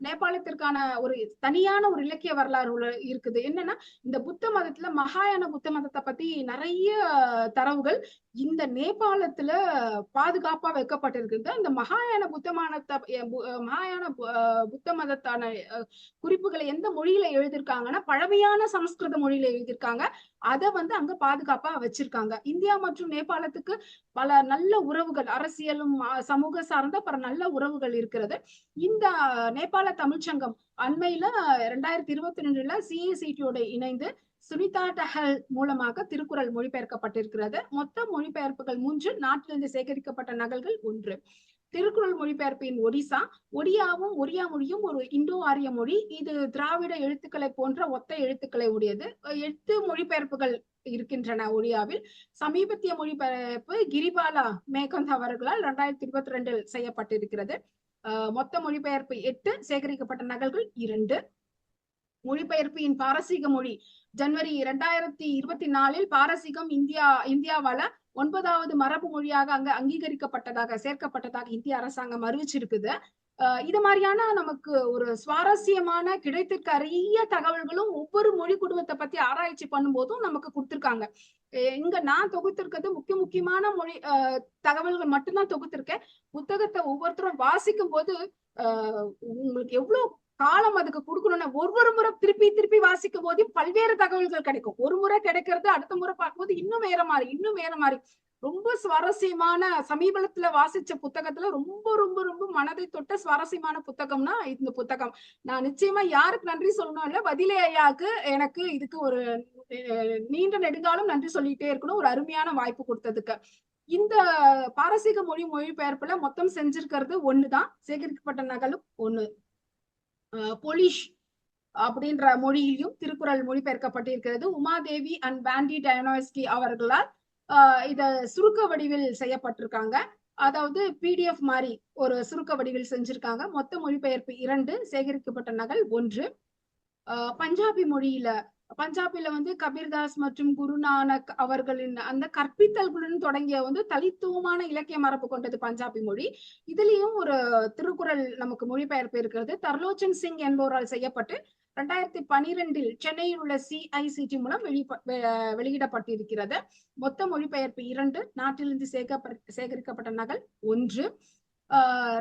நேபாளத்திற்கான ஒரு தனியான ஒரு இலக்கிய வரலாறு இருக்குது. என்னன்னா, இந்த புத்த மதத்துல மகாயான புத்த மதத்தை பத்தி நிறைய தரவுகள் இந்த நேபாளத்துல பாதுகாப்பா வைக்கப்பட்டிருக்கிறது. இந்த மகாயான புத்த மதத்தான குறிப்புகளை எந்த மொழியில எழுதியிருக்காங்கன்னா பழமையான சமஸ்கிருத மொழியில எழுதியிருக்காங்க. அதை வந்து அங்க பாதுகாப்பா வச்சிருக்காங்க. இந்தியா மற்றும் நேபாளத்துக்கு பல நல்ல உறவுகள், அரசியலும் சமூக சார்ந்த பல நல்ல உறவுகள் இருக்கிறது. இந்த நேபாள தமிழ்ச்சங்கம் அண்மையில 2022 CICT-யோட இணைந்து சுனிதா டஹல் மூலமாக திருக்குறள் மொழிபெயர்க்கப்பட்டிருக்கிறது. மொத்த மொழிபெயர்ப்புகள் 3, நாட்டிலிருந்து சேகரிக்கப்பட்ட நகல்கள் 1. திருக்குறள் மொழிபெயர்ப்பின் ஒடியாவும் ஒரியா மொழியும் ஒரு இந்தோ ஆரிய மொழி. இது திராவிட எழுத்துக்களை போன்ற ஒத்த எழுத்துக்களை உடையது. 8 மொழிபெயர்ப்புகள் இருக்கின்றன ஒடியாவில். சமீபத்திய மொழிபெயர்ப்பு கிரிபாலா மேகந்த் அவர்களால் 2022 செய்யப்பட்டிருக்கிறது. மொத்த மொழிபெயர்ப்பு 8, சேகரிக்கப்பட்ட நகல்கள் 2. மொழிபெயர்ப்பின் பாரசீக மொழி ஜனவரி 2024 பாரசீகம் இந்தியாவால 9வது மரபு மொழியாக அங்க சேர்க்கப்பட்டதாக இந்திய அரசாங்கம் அறிவிச்சிருக்குது. இது மாதிரியான நமக்கு ஒரு சுவாரஸ்யமான கிடைத்திருக்க அரிய தகவல்களும் ஒவ்வொரு மொழி குடும்பத்தை பத்தி ஆராய்ச்சி பண்ணும் போதும் நமக்கு கொடுத்திருக்காங்க. இங்க நான் தொகுத்திருக்கிறது முக்கியமான மொழி தகவல்கள் மட்டும்தான் தொகுத்திருக்கேன். புத்தகத்தை ஒவ்வொருத்தரும் வாசிக்கும் போது உங்களுக்கு எவ்வளவு காலம் அதுக்கு கொடுக்கணும்னா ஒவ்வொரு முறை திருப்பி வாசிக்கும் போது பல்வேறு தகவல்கள் கிடைக்கும். ஒரு முறை கிடைக்கிறது அடுத்த முறை பார்க்கும்போது இன்னும் வேற மாதிரி ரொம்ப சுவாரஸ்யமான, சமீபத்துல வாசிச்ச புத்தகத்துல ரொம்ப ரொம்ப ரொம்ப மனதை தொட்ட சுவாரஸ்யமான புத்தகம்னா இந்த புத்தகம். நான் நிச்சயமா யாருக்கு நன்றி சொல்லணும் இல்ல, வதிலே ஐயாவுக்கு எனக்கு இதுக்கு ஒரு நீண்ட நெடுங்காலம் நன்றி சொல்லிட்டே இருக்கணும், ஒரு அருமையான வாய்ப்பு கொடுத்ததுக்கு. இந்த பாரசீக மொழிபெயர்ப்புல மொத்தம் செஞ்சிருக்கிறது 1 தான், சேகரிக்கப்பட்ட நகலும் 1. பொலிஷ் அப்படின்ற மொழியிலும் திருக்குறள் மொழிபெயர்க்கப்பட்டிருக்கிறது. உமாதேவி அண்ட் பாண்டி டயனோஸ்கி அவர்களால் இத சுருக்க வடிவில் செய்யப்பட்டிருக்காங்க. அதாவது PDF மாதிரி ஒரு சுருக்க வடிவில் செஞ்சிருக்காங்க. மொத்த மொழிபெயர்ப்பு 2, சேகரிக்கப்பட்ட நகல் 1. பஞ்சாபில வந்து கபீர்தாஸ் மற்றும் குருநானக் அவர்களின் அந்த கற்பித்தல்களுடன் தொடங்கிய வந்து தனித்துவமான இலக்கிய மரபு கொண்டது பஞ்சாபி மொழி. இதுலயும் ஒரு திருக்குறள் நமக்கு மொழிபெயர்ப்பு இருக்கிறது. தர்லோச்சன் சிங் என்பவரால் செய்யப்பட்டு 2012 சென்னையில் உள்ள CICT மூலம் வெளியிடப்பட்டிருக்கிறது. மொத்த மொழிபெயர்ப்பு 2, நாட்டிலிருந்து சேகரிக்கப்பட்ட நகல் 1.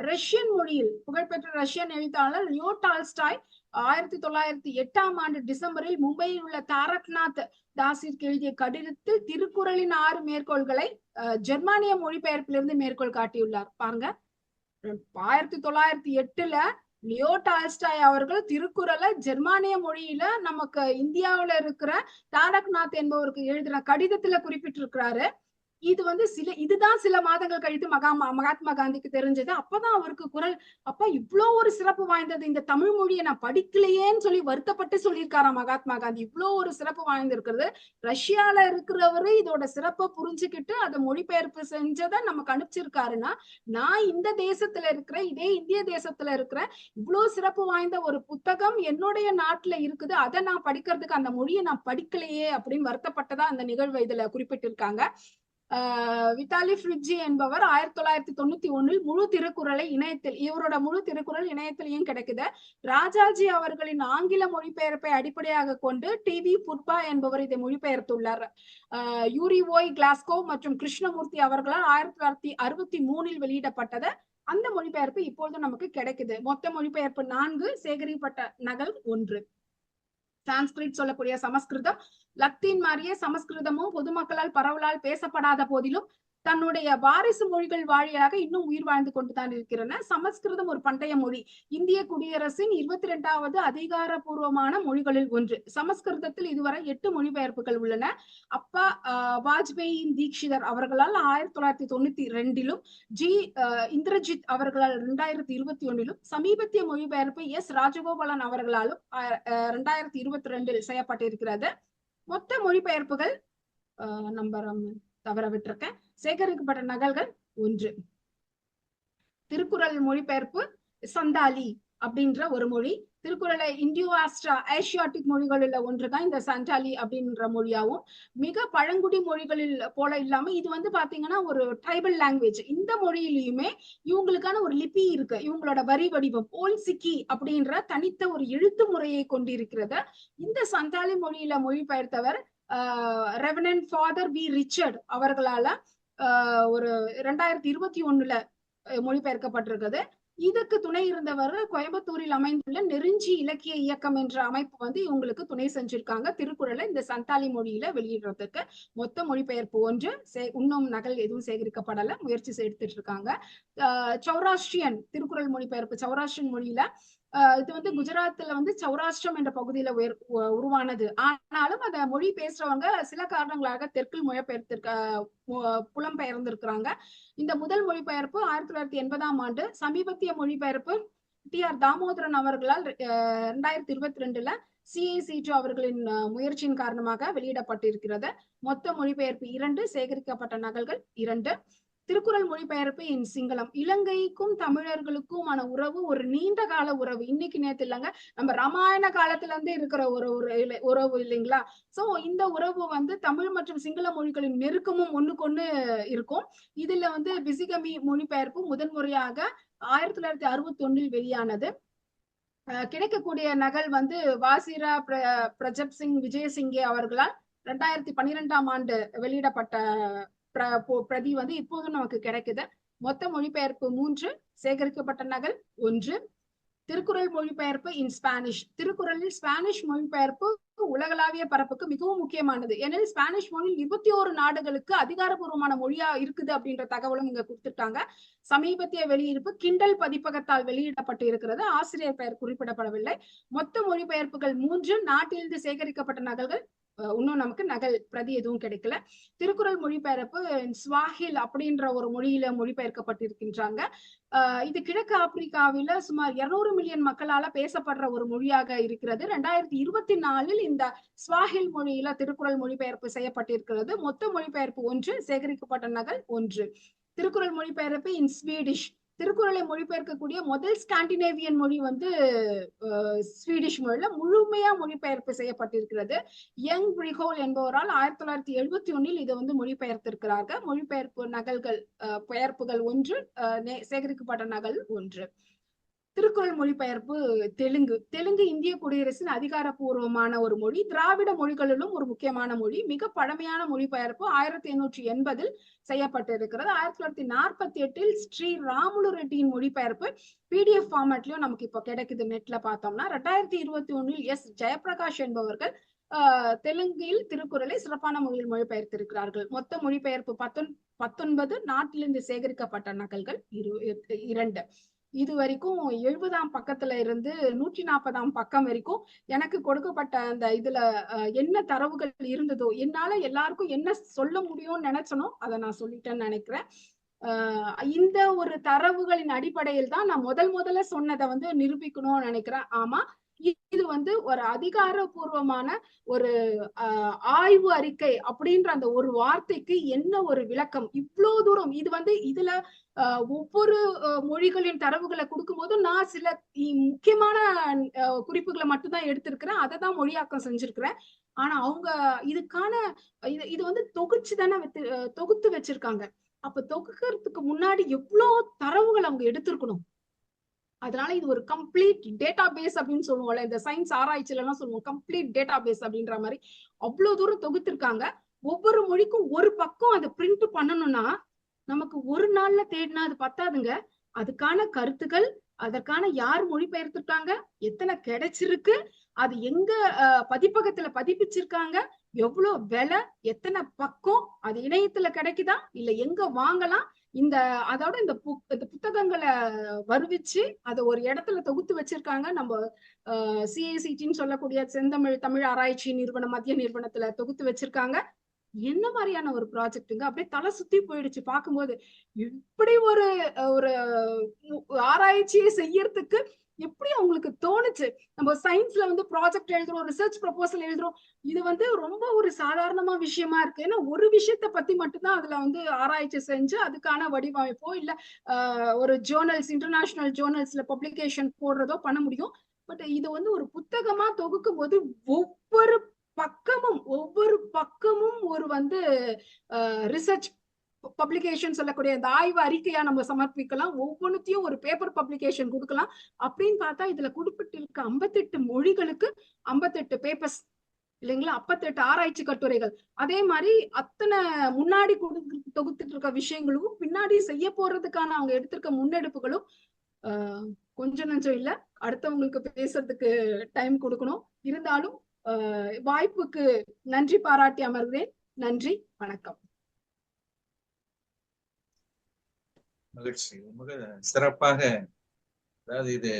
ரஷ்யன் மொழியில் புகழ்பெற்ற ரஷ்யன் எழுத்தாளர் லியோ டால்ஸ்டாய் 1908ஆம் ஆண்டு டிசம்பரில் மும்பையில் உள்ள தாரக்நாத் தாஸிற்கு எழுதிய கடிதத்தில் திருக்குறளின் 6 மேற்கோள்களை ஜெர்மானிய மொழிபெயர்ப்பிலிருந்து மேற்கோள் காட்டியுள்ளார். பாருங்க, 1908 லியோ டால்ஸ்டாய் அவர்கள் திருக்குறளை ஜெர்மானிய மொழியில நமக்கு இந்தியாவில இருக்கிற தாரக்நாத் என்பவருக்கு எழுதின கடிதத்துல குறிப்பிட்டிருக்கிறாரு. இது வந்து இதுதான் சில மாதங்கள் கழித்து மகாத்மா காந்திக்கு தெரிஞ்சது. அப்பதான் அவருக்கு குரல், அப்பா இவ்வளோ ஒரு சிறப்பு வாய்ந்தது இந்த தமிழ் மொழியை நான் படிக்கலையேன்னு சொல்லி வருத்தப்பட்டு சொல்லியிருக்காராம் மகாத்மா காந்தி. இவ்வளோ ஒரு சிறப்பு வாய்ந்திருக்கிறது. ரஷ்யால இருக்கிறவரு இதோட சிறப்பை புரிஞ்சுக்கிட்டு அதை மொழிபெயர்ப்பு செஞ்சதை நமக்கு அனுப்பிச்சிருக்காருன்னா, நான் இந்த தேசத்துல இருக்கிறேன், இதே இந்திய தேசத்துல இருக்கிறேன், இவ்வளவு சிறப்பு வாய்ந்த ஒரு புத்தகம் என்னுடைய நாட்டுல இருக்குது, அதை நான் படிக்கிறதுக்கு அந்த மொழியை நான் படிக்கலையே அப்படின்னு வருத்தப்பட்டதா அந்த நிகழ்வு இதுல குறிப்பிட்டிருக்காங்க. வித்தாலி ஃப்ரிட்ஜி என்பவர் 1991 முழு திருக்குறளை இவரோட முழு திருக்குறள் இணையத்திலையும் கிடைக்குது. ராஜாஜி அவர்களின் ஆங்கில மொழிபெயர்ப்பை அடிப்படையாக கொண்டு டிவி புர்பா என்பவர் இதை மொழிபெயர்த்துள்ளார். யூரி ஓய் கிளாஸ்கோ மற்றும் கிருஷ்ணமூர்த்தி அவர்களால் 1963 வெளியிடப்பட்டது. அந்த மொழிபெயர்ப்பு இப்பொழுது நமக்கு கிடைக்குது. மொத்த மொழிபெயர்ப்பு 4, சேகரிக்கப்பட்ட நகல் 1. சான்ஸ்கிரிட் சொல்லக்கூடிய சமஸ்கிருதம், லத்தீன் மாறிய சமஸ்கிருதமும் பொதுமக்களால் பரவலால் பேசப்படாத போதிலும் தன்னுடைய வாரிசு மொழிகள் வாழியாக இன்னும் உயிர் வாழ்ந்து கொண்டுதான் இருக்கிறன. சமஸ்கிருதம் ஒரு பண்டைய மொழி. இந்திய குடியரசின் 22வது அதிகாரப்பூர்வமான மொழிகளில் ஒன்று. சமஸ்கிருதத்தில் இதுவரை 8 மொழிபெயர்ப்புகள் உள்ளன. அப்பா வாஜ்பேயின் தீக்ஷிதர் அவர்களால் 1992 இந்திரஜித் அவர்களால் 2021 சமீபத்திய மொழிபெயர்ப்பு ராஜகோபாலன் அவர்களாலும் 2022 செய்யப்பட்டிருக்கிறது. மொத்த மொழிபெயர்ப்புகள் நம்பர் தவற விட்டிருக்கேன். சேகரிக்கப்பட்ட நகல்கள் 1. திருக்குறள் மொழிபெயர்ப்பு சந்தாலி அப்படின்ற ஒரு மொழி. திருக்குறளை இந்தியோ ஏசியாட்டிக் மொழிகளில் ஒன்றுதான் இந்த சந்தாலி அப்படின்ற மொழியாவும், மிக பழங்குடி மொழிகளில் போல இல்லாம இது வந்து பாத்தீங்கன்னா ஒரு ட்ரைபல் லாங்குவேஜ். இந்த மொழியிலுமே இவங்களுக்கான ஒரு லிபி இருக்கு. இவங்களோட வரி வடிவம் ஓல் சிக்கி அப்படின்ற தனித்த ஒரு எழுத்து முறையை கொண்டிருக்கிறது. இந்த சந்தாலி மொழியில மொழிபெயர்த்தவர் ரெவரண்ட் ஃபாதர் வி ரிச்சர்ட் அவர்களால ஒரு 2021 மொழிபெயர்க்கப்பட்டிருக்குது. இதுக்கு துணை இருந்தவர் கோயம்புத்தூரில் அமைந்துள்ள நெருஞ்சி இலக்கிய இயக்கம் என்ற அமைப்பு வந்து இவங்களுக்கு துணை செஞ்சிருக்காங்க திருக்குறளை இந்த சந்தாலி மொழியில வெளியிடுறதுக்கு. மொத்த மொழிபெயர்ப்பு 1. இன்னும் நகல் எதுவும் சேகரிக்கப்படல, முயற்சி எடுத்துட்டு இருக்காங்க. சௌராஷ்டிரியன் திருக்குறள் மொழிபெயர்ப்பு சௌராஷ்டிரியன் மொழியில இது வந்து குஜராத்ல வந்து சௌராஷ்டிரம் என்ற பகுதியில உருவானது. ஆனாலும் அந்த மொழி பேசுறவங்க சில காரணங்களாக தெற்கில் புலம்பெயர்ந்திருக்கிறாங்க. இந்த முதல் மொழிபெயர்ப்பு 1980ஆம் ஆண்டு. சமீபத்திய மொழிபெயர்ப்பு டி.ஆர். தாமோதரன் அவர்களால் 2022 CAC2 அவர்களின் முயற்சியின் காரணமாக வெளியிடப்பட்டிருக்கிறது. மொத்த மொழிபெயர்ப்பு 2, சேகரிக்கப்பட்ட நகல்கள் 2. திருக்குறள் மொழிபெயர்ப்பு இன் சிங்களம். இலங்கைக்கும் தமிழர்களுக்குமான உறவு ஒரு நீண்ட கால உறவு. இன்னைக்கு நேத்து இல்லைங்க, நம்ம ராமாயண காலத்துல இருந்து இருக்கிற ஒரு உறவு இல்லைங்களா? சோ இந்த உறவு வந்து தமிழ் மற்றும் சிங்கள மொழிகளின் நெருக்கமும் ஒண்ணுக்கு ஒண்ணு இருக்கும். இதுல வந்து பிசிகமி மொழிபெயர்ப்பு முதன்முறையாக 1961 வெளியானது. கிடைக்கக்கூடிய நகல் வந்து வாசிரா பிரஜப் சிங் விஜயசிங்கே அவர்களால் 2012ஆம் ஆண்டு வெளியிடப்பட்ட பிரதி வந்து இப்போதும் நமக்கு கிடைக்குது. மொத்த மொழிபெயர்ப்பு 3, சேகரிக்கப்பட்ட நகல் 1. திருக்குறள் மொழிபெயர்ப்பு இன் ஸ்பானிஷ். திருக்குறளில் ஸ்பானிஷ் மொழிபெயர்ப்பு உலகளாவிய பரப்புக்கு மிகவும் முக்கியமானது. ஏனெனில் ஸ்பானிஷ் மொழி 21 நாடுகளுக்கு அதிகாரப்பூர்வமான மொழியா இருக்குது அப்படின்ற தகவலும் இங்க கொடுத்திருக்காங்க. சமீபத்திய வெளியிடுப்பு கிண்டல் பதிப்பகத்தால் வெளியிடப்பட்டு இருக்கிறது. ஆசிரியர் பெயர் குறிப்பிடப்படவில்லை. மொத்த மொழிபெயர்ப்புகள் 3. நாட்டிலிருந்து சேகரிக்கப்பட்ட நகல்கள் இன்னும் நமக்கு நகல் பிரதி எதுவும் கிடைக்கல. திருக்குறள் மொழிபெயர்ப்பு ஸ்வாஹில் அப்படின்ற ஒரு மொழியில மொழிபெயர்க்கப்பட்டிருக்கின்றாங்க. இது கிழக்கு ஆப்பிரிக்காவில சுமார் 200 மில்லியன் மக்களால பேசப்படுற ஒரு மொழியாக இருக்கிறது. 2024 இந்த ஸ்வாஹில் மொழியில திருக்குறள் மொழிபெயர்ப்பு செய்யப்பட்டிருக்கிறது. மொத்த மொழிபெயர்ப்பு 1, சேகரிக்கப்பட்ட நகல் 1. திருக்குறள் மொழிபெயர்ப்பு இன் ஸ்வீடிஷ். திருக்குறளை மொழிபெயர்க்கக்கூடிய முதல் ஸ்காண்டினேவியன் மொழி வந்து ஸ்வீடிஷ் மொழியில முழுமையா மொழிபெயர்ப்பு செய்யப்பட்டிருக்கிறது. யங் பிரிகோல் என்பவரால் 1971 இதை வந்து மொழிபெயர்த்திருக்கிறார்கள். மொழிபெயர்ப்பு நகல்கள் பெயர்ப்புகள் 1, சேகரிக்கப்பட்ட நகல் 1. திருக்குறள் மொழிபெயர்ப்பு தெலுங்கு. தெலுங்கு இந்திய குடியரசின் அதிகாரப்பூர்வமான ஒரு மொழி. திராவிட மொழிகளிலும் ஒரு முக்கியமான மொழி. மிக பழமையான மொழிபெயர்ப்பு 1880 செய்யப்பட்டிருக்கிறது. 1948 ஸ்ரீ ராமுலு ரெட்டியின் மொழிபெயர்ப்பு PDF ஃபார்மேட்லயும் நமக்கு இப்போ கிடைக்குது நெட்ல பார்த்தோம்னா. 2021 ஜெயபிரகாஷ் என்பவர்கள் தெலுங்கில் திருக்குறளை சிறப்பான மொழியில் மொழிபெயர்த்திருக்கிறார்கள். மொத்த மொழிபெயர்ப்பு 19. நாட்டிலிருந்து சேகரிக்கப்பட்ட நகல்கள் 2. இது வரைக்கும் 70ஆம் பக்கத்துல இருந்து 140ஆம் பக்கம் வரைக்கும் எனக்கு கொடுக்கப்பட்ட அந்த இதுல என்ன தரவுகள் இருந்ததோ, என்னால எல்லாருக்கும் என்ன சொல்ல முடியும்னு நினைச்சனோ அதை நான் சொல்லிட்டேன்னு நினைக்கிறேன். இந்த ஒரு தரவுகளின் அடிப்படையில் தான் நான் முதல்ல சொன்னதை வந்து நிரூபிக்கணும்னு நினைக்கிறேன். ஆமா, இது வந்து ஒரு அதிகாரப்பூர்வமான ஒரு ஆய்வு அறிக்கை அப்படின்ற அந்த ஒரு வார்த்தைக்கு என்ன ஒரு விளக்கம், இவ்வளவு தூரம். இது வந்து இதுல ஒவ்வொரு மொழிகளின் தரவுகளை கொடுக்கும்போது நான் சில முக்கியமான குறிப்புகளை மட்டும்தான் எடுத்திருக்கிறேன், அதை தான் மொழியாக்கம் செஞ்சிருக்கிறேன். ஆனா அவங்க இதுக்கான இது வந்து தொகுத்து வச்சிருக்காங்க. அப்ப தொகுக்கிறதுக்கு முன்னாடி எவ்வளவு தரவுகள் அவங்க எடுத்திருக்கணும். அதனால இது ஒரு கம்ப்ளீட் டேட்டா பேஸ் அப்படின்னு சொல்லுவோம்ல, இந்த சயின்ஸ் ஆராய்ச்சியில எல்லாம் சொல்லுவோம் கம்ப்ளீட் டேட்டா பேஸ் அப்படின்ற மாதிரி. அவ்வளவு தூரம் தொகுத்திருக்காங்க. ஒவ்வொரு மொழிக்கும் ஒரு பக்கம் அதை பிரிண்ட் பண்ணணும்னா நமக்கு ஒரு நாள்ல தேடினா அது பத்தாதுங்க. அதுக்கான கருத்துக்கள், அதற்கான யார் மொழிபெயர்த்திருக்காங்க, எத்தனை கிடைச்சிருக்கு, அது எங்க பதிப்பகத்துல பதிப்பிச்சிருக்காங்க, எவ்வளவு விலை, எத்தனை பக்கம், அது இணையத்துல கிடைக்குதா இல்ல எங்க வாங்கலாம், அதோட இந்த புத்தகங்களை வருவிச்சு அதை ஒரு இடத்துல தொகுத்து வச்சிருக்காங்க. நம்ம CICTன்னு சொல்லக்கூடிய செந்தமிழ் தமிழ் ஆராய்ச்சி நிறுவனம் மத்திய நிறுவனத்துல தொகுத்து வச்சிருக்காங்க. என்ன மாதிரியான ஒரு ப்ராஜெக்ட்டுங்க, அப்படியே தலை சுத்தி போயிடுச்சு பார்க்கும்போது. இப்படி ஒரு ஒரு ஆராய்ச்சியை செய்யறதுக்கு எப்படி அவங்களுக்கு தோணுச்சு? நம்ம சயின்ஸ்ல வந்து ப்ராஜெக்ட் எழுதுறோம், ரிசர்ச் ப்ரொபோசல் எழுதுறோம், இது வந்து ரொம்ப ஒரு சாதாரணமா விஷயமா இருக்கு. ஏன்னா ஒரு விஷயத்த பத்தி மட்டும்தான் அதுல வந்து ஆராய்ச்சி செஞ்சு அதுக்கான வடிவமைப்போ இல்ல ஒரு ஜேர்னல்ஸ், இன்டர்நேஷனல் ஜேர்னல்ஸ்ல பப்ளிகேஷன் போடுறதோ பண்ண முடியும். பட் இது வந்து ஒரு புத்தகமா தொகுக்கும் போது ஒவ்வொரு பக்கமும் ஒரு வந்து ரிசர்ச் பப்ளிகேஷன் சொல்லக்கூடிய அந்த ஆய்வு அறிக்கையா நம்ம சமர்ப்பிக்கலாம். ஒவ்வொன்றுத்தையும் ஒரு பேப்பர் பப்ளிகேஷன் கொடுக்கலாம். அப்படின்னு பார்த்தா இதுல குறிப்பிட்டிருக்க 58 மொழிகளுக்கு 58 பேப்பர்ஸ் இல்லைங்களா, 58 ஆராய்ச்சி கட்டுரைகள். அதே மாதிரி அத்தனை முன்னாடி தொகுத்துட்டு இருக்க விஷயங்களும் பின்னாடி செய்ய போறதுக்கான அவங்க எடுத்திருக்க முன்னெடுப்புகளும் கொஞ்சம் நஞ்சம் இல்ல. அடுத்தவங்களுக்கு பேசுறதுக்கு டைம் கொடுக்கணும். இருந்தாலும் வாய்ப்புக்கு நன்றி பாராட்டி அமர்கிறேன். நன்றி, வணக்கம். மகிழ்ச்சி. மிக சிறப்பாக, அதாவது இது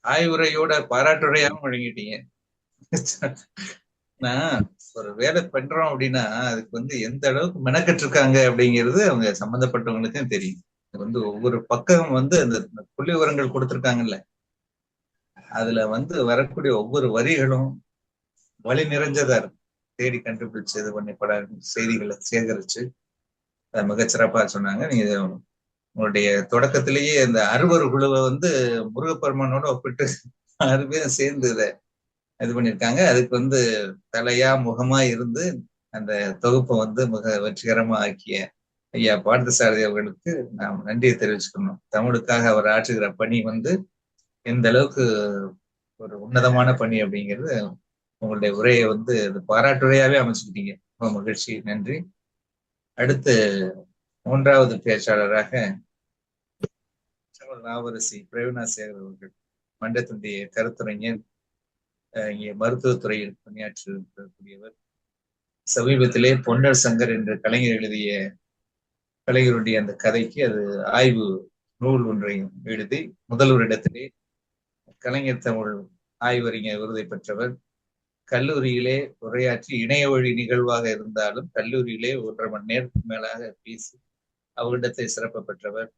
ஆய்வுரையோட பாராட்டுரையாகவும் வழங்கிட்டீங்க. நான் ஒரு வேலை பண்றோம் அப்படின்னா அதுக்கு வந்து எந்த அளவுக்கு மெனக்கெட்டு இருக்காங்க அப்படிங்கிறது அவங்க சம்பந்தப்பட்டவங்களுக்கும் தெரியும். வந்து ஒவ்வொரு பக்கம் வந்து அந்த புள்ளி விவரங்கள் கொடுத்திருக்காங்கல்ல, அதுல வந்து வரக்கூடிய ஒவ்வொரு வரிகளும் வழி நிறைஞ்சதா இருக்கும். தேடி கண்டுபிடிச்சு இது பண்ணி பட செய்திகளை சேகரிச்சு மிகச்சிறப்பா சொன்னாங்க. நீங்க உங்களுடைய தொடக்கத்திலேயே இந்த அறுவர் குழுவை வந்து முருகப்பெருமானோட ஒப்பிட்டு 6 பேரும் சேர்ந்து இதை இது பண்ணியிருக்காங்க. அதுக்கு வந்து தலையா முகமா இருந்து அந்த தொகுப்பை வந்து மிக வெற்றிகரமா ஆக்கிய ஐயா பார்த்தசாரதி அவர்களுக்கு நாம் நன்றியை தெரிவிச்சுக்கணும். தமிழுக்காக அவர் ஆற்றுகிற பணி வந்து எந்த அளவுக்கு ஒரு உன்னதமான பணி அப்படிங்கிறது உங்களுடைய உரையை வந்து பாராட்டுரையாவே அமைச்சுக்கிட்டீங்க. ரொம்ப மகிழ்ச்சி, நன்றி. அடுத்து 3வது பேச்சாளராக நாவரசி பிரவீனா சேகர் அவர்கள், மண்டலத்தினுடைய கருத்துரைஞர், இங்கே மருத்துவத்துறையில் பணியாற்றி இருக்கக்கூடியவர். சமீபத்திலே பொன்னர் சங்கர் என்ற கலைஞர் எழுதிய கலைஞருடைய அந்த கதைக்கு அது ஆய்வு நூல் ஒன்றையும் எழுதி முதல்வரிடத்திலே கலைஞர் தமிழ் ஆய்வறிஞர் விருதை பெற்றவர். கல்லூரியிலே உரையாற்றி இணைய வழி நிகழ்வாக இருந்தாலும் கல்லூரியிலே 1.5 மணி நேரத்துக்கு மேலாக பேசி அவரிடத்தை சிறப்பு பெற்றவர்.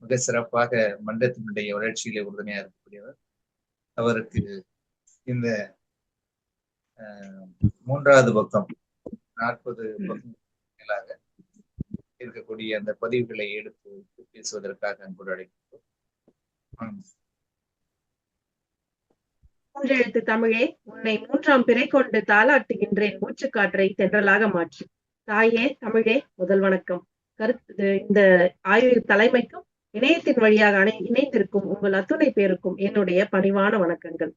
மிக சிறப்பாக மண்டலத்தினுடைய வளர்ச்சியிலே உறுதுணையா இருக்கக்கூடியவர். அவருக்கு இந்த 3வது பக்கம் 40 பக்கம் மேலாக இருக்கக்கூடிய அந்த பதிவுகளை எடுத்து பேசுவதற்காக அன்போடு அழைக்கிறோம். மூன்றெழுத்து தமிழே, உன்னை 3ஆம் பிறை கொண்டு தாளாட்டுகின்றேன் மூச்சுக்காற்றை தென்றலாக மாற்றி. தாயே தமிழே, முதல் வணக்கம். இந்த ஆய்வு தலைமைக்கும் இணையத்தின் வழியாக இணைந்திருக்கும் உங்கள் அத்துணை பேருக்கும் என்னுடைய பணிவான வணக்கங்கள்.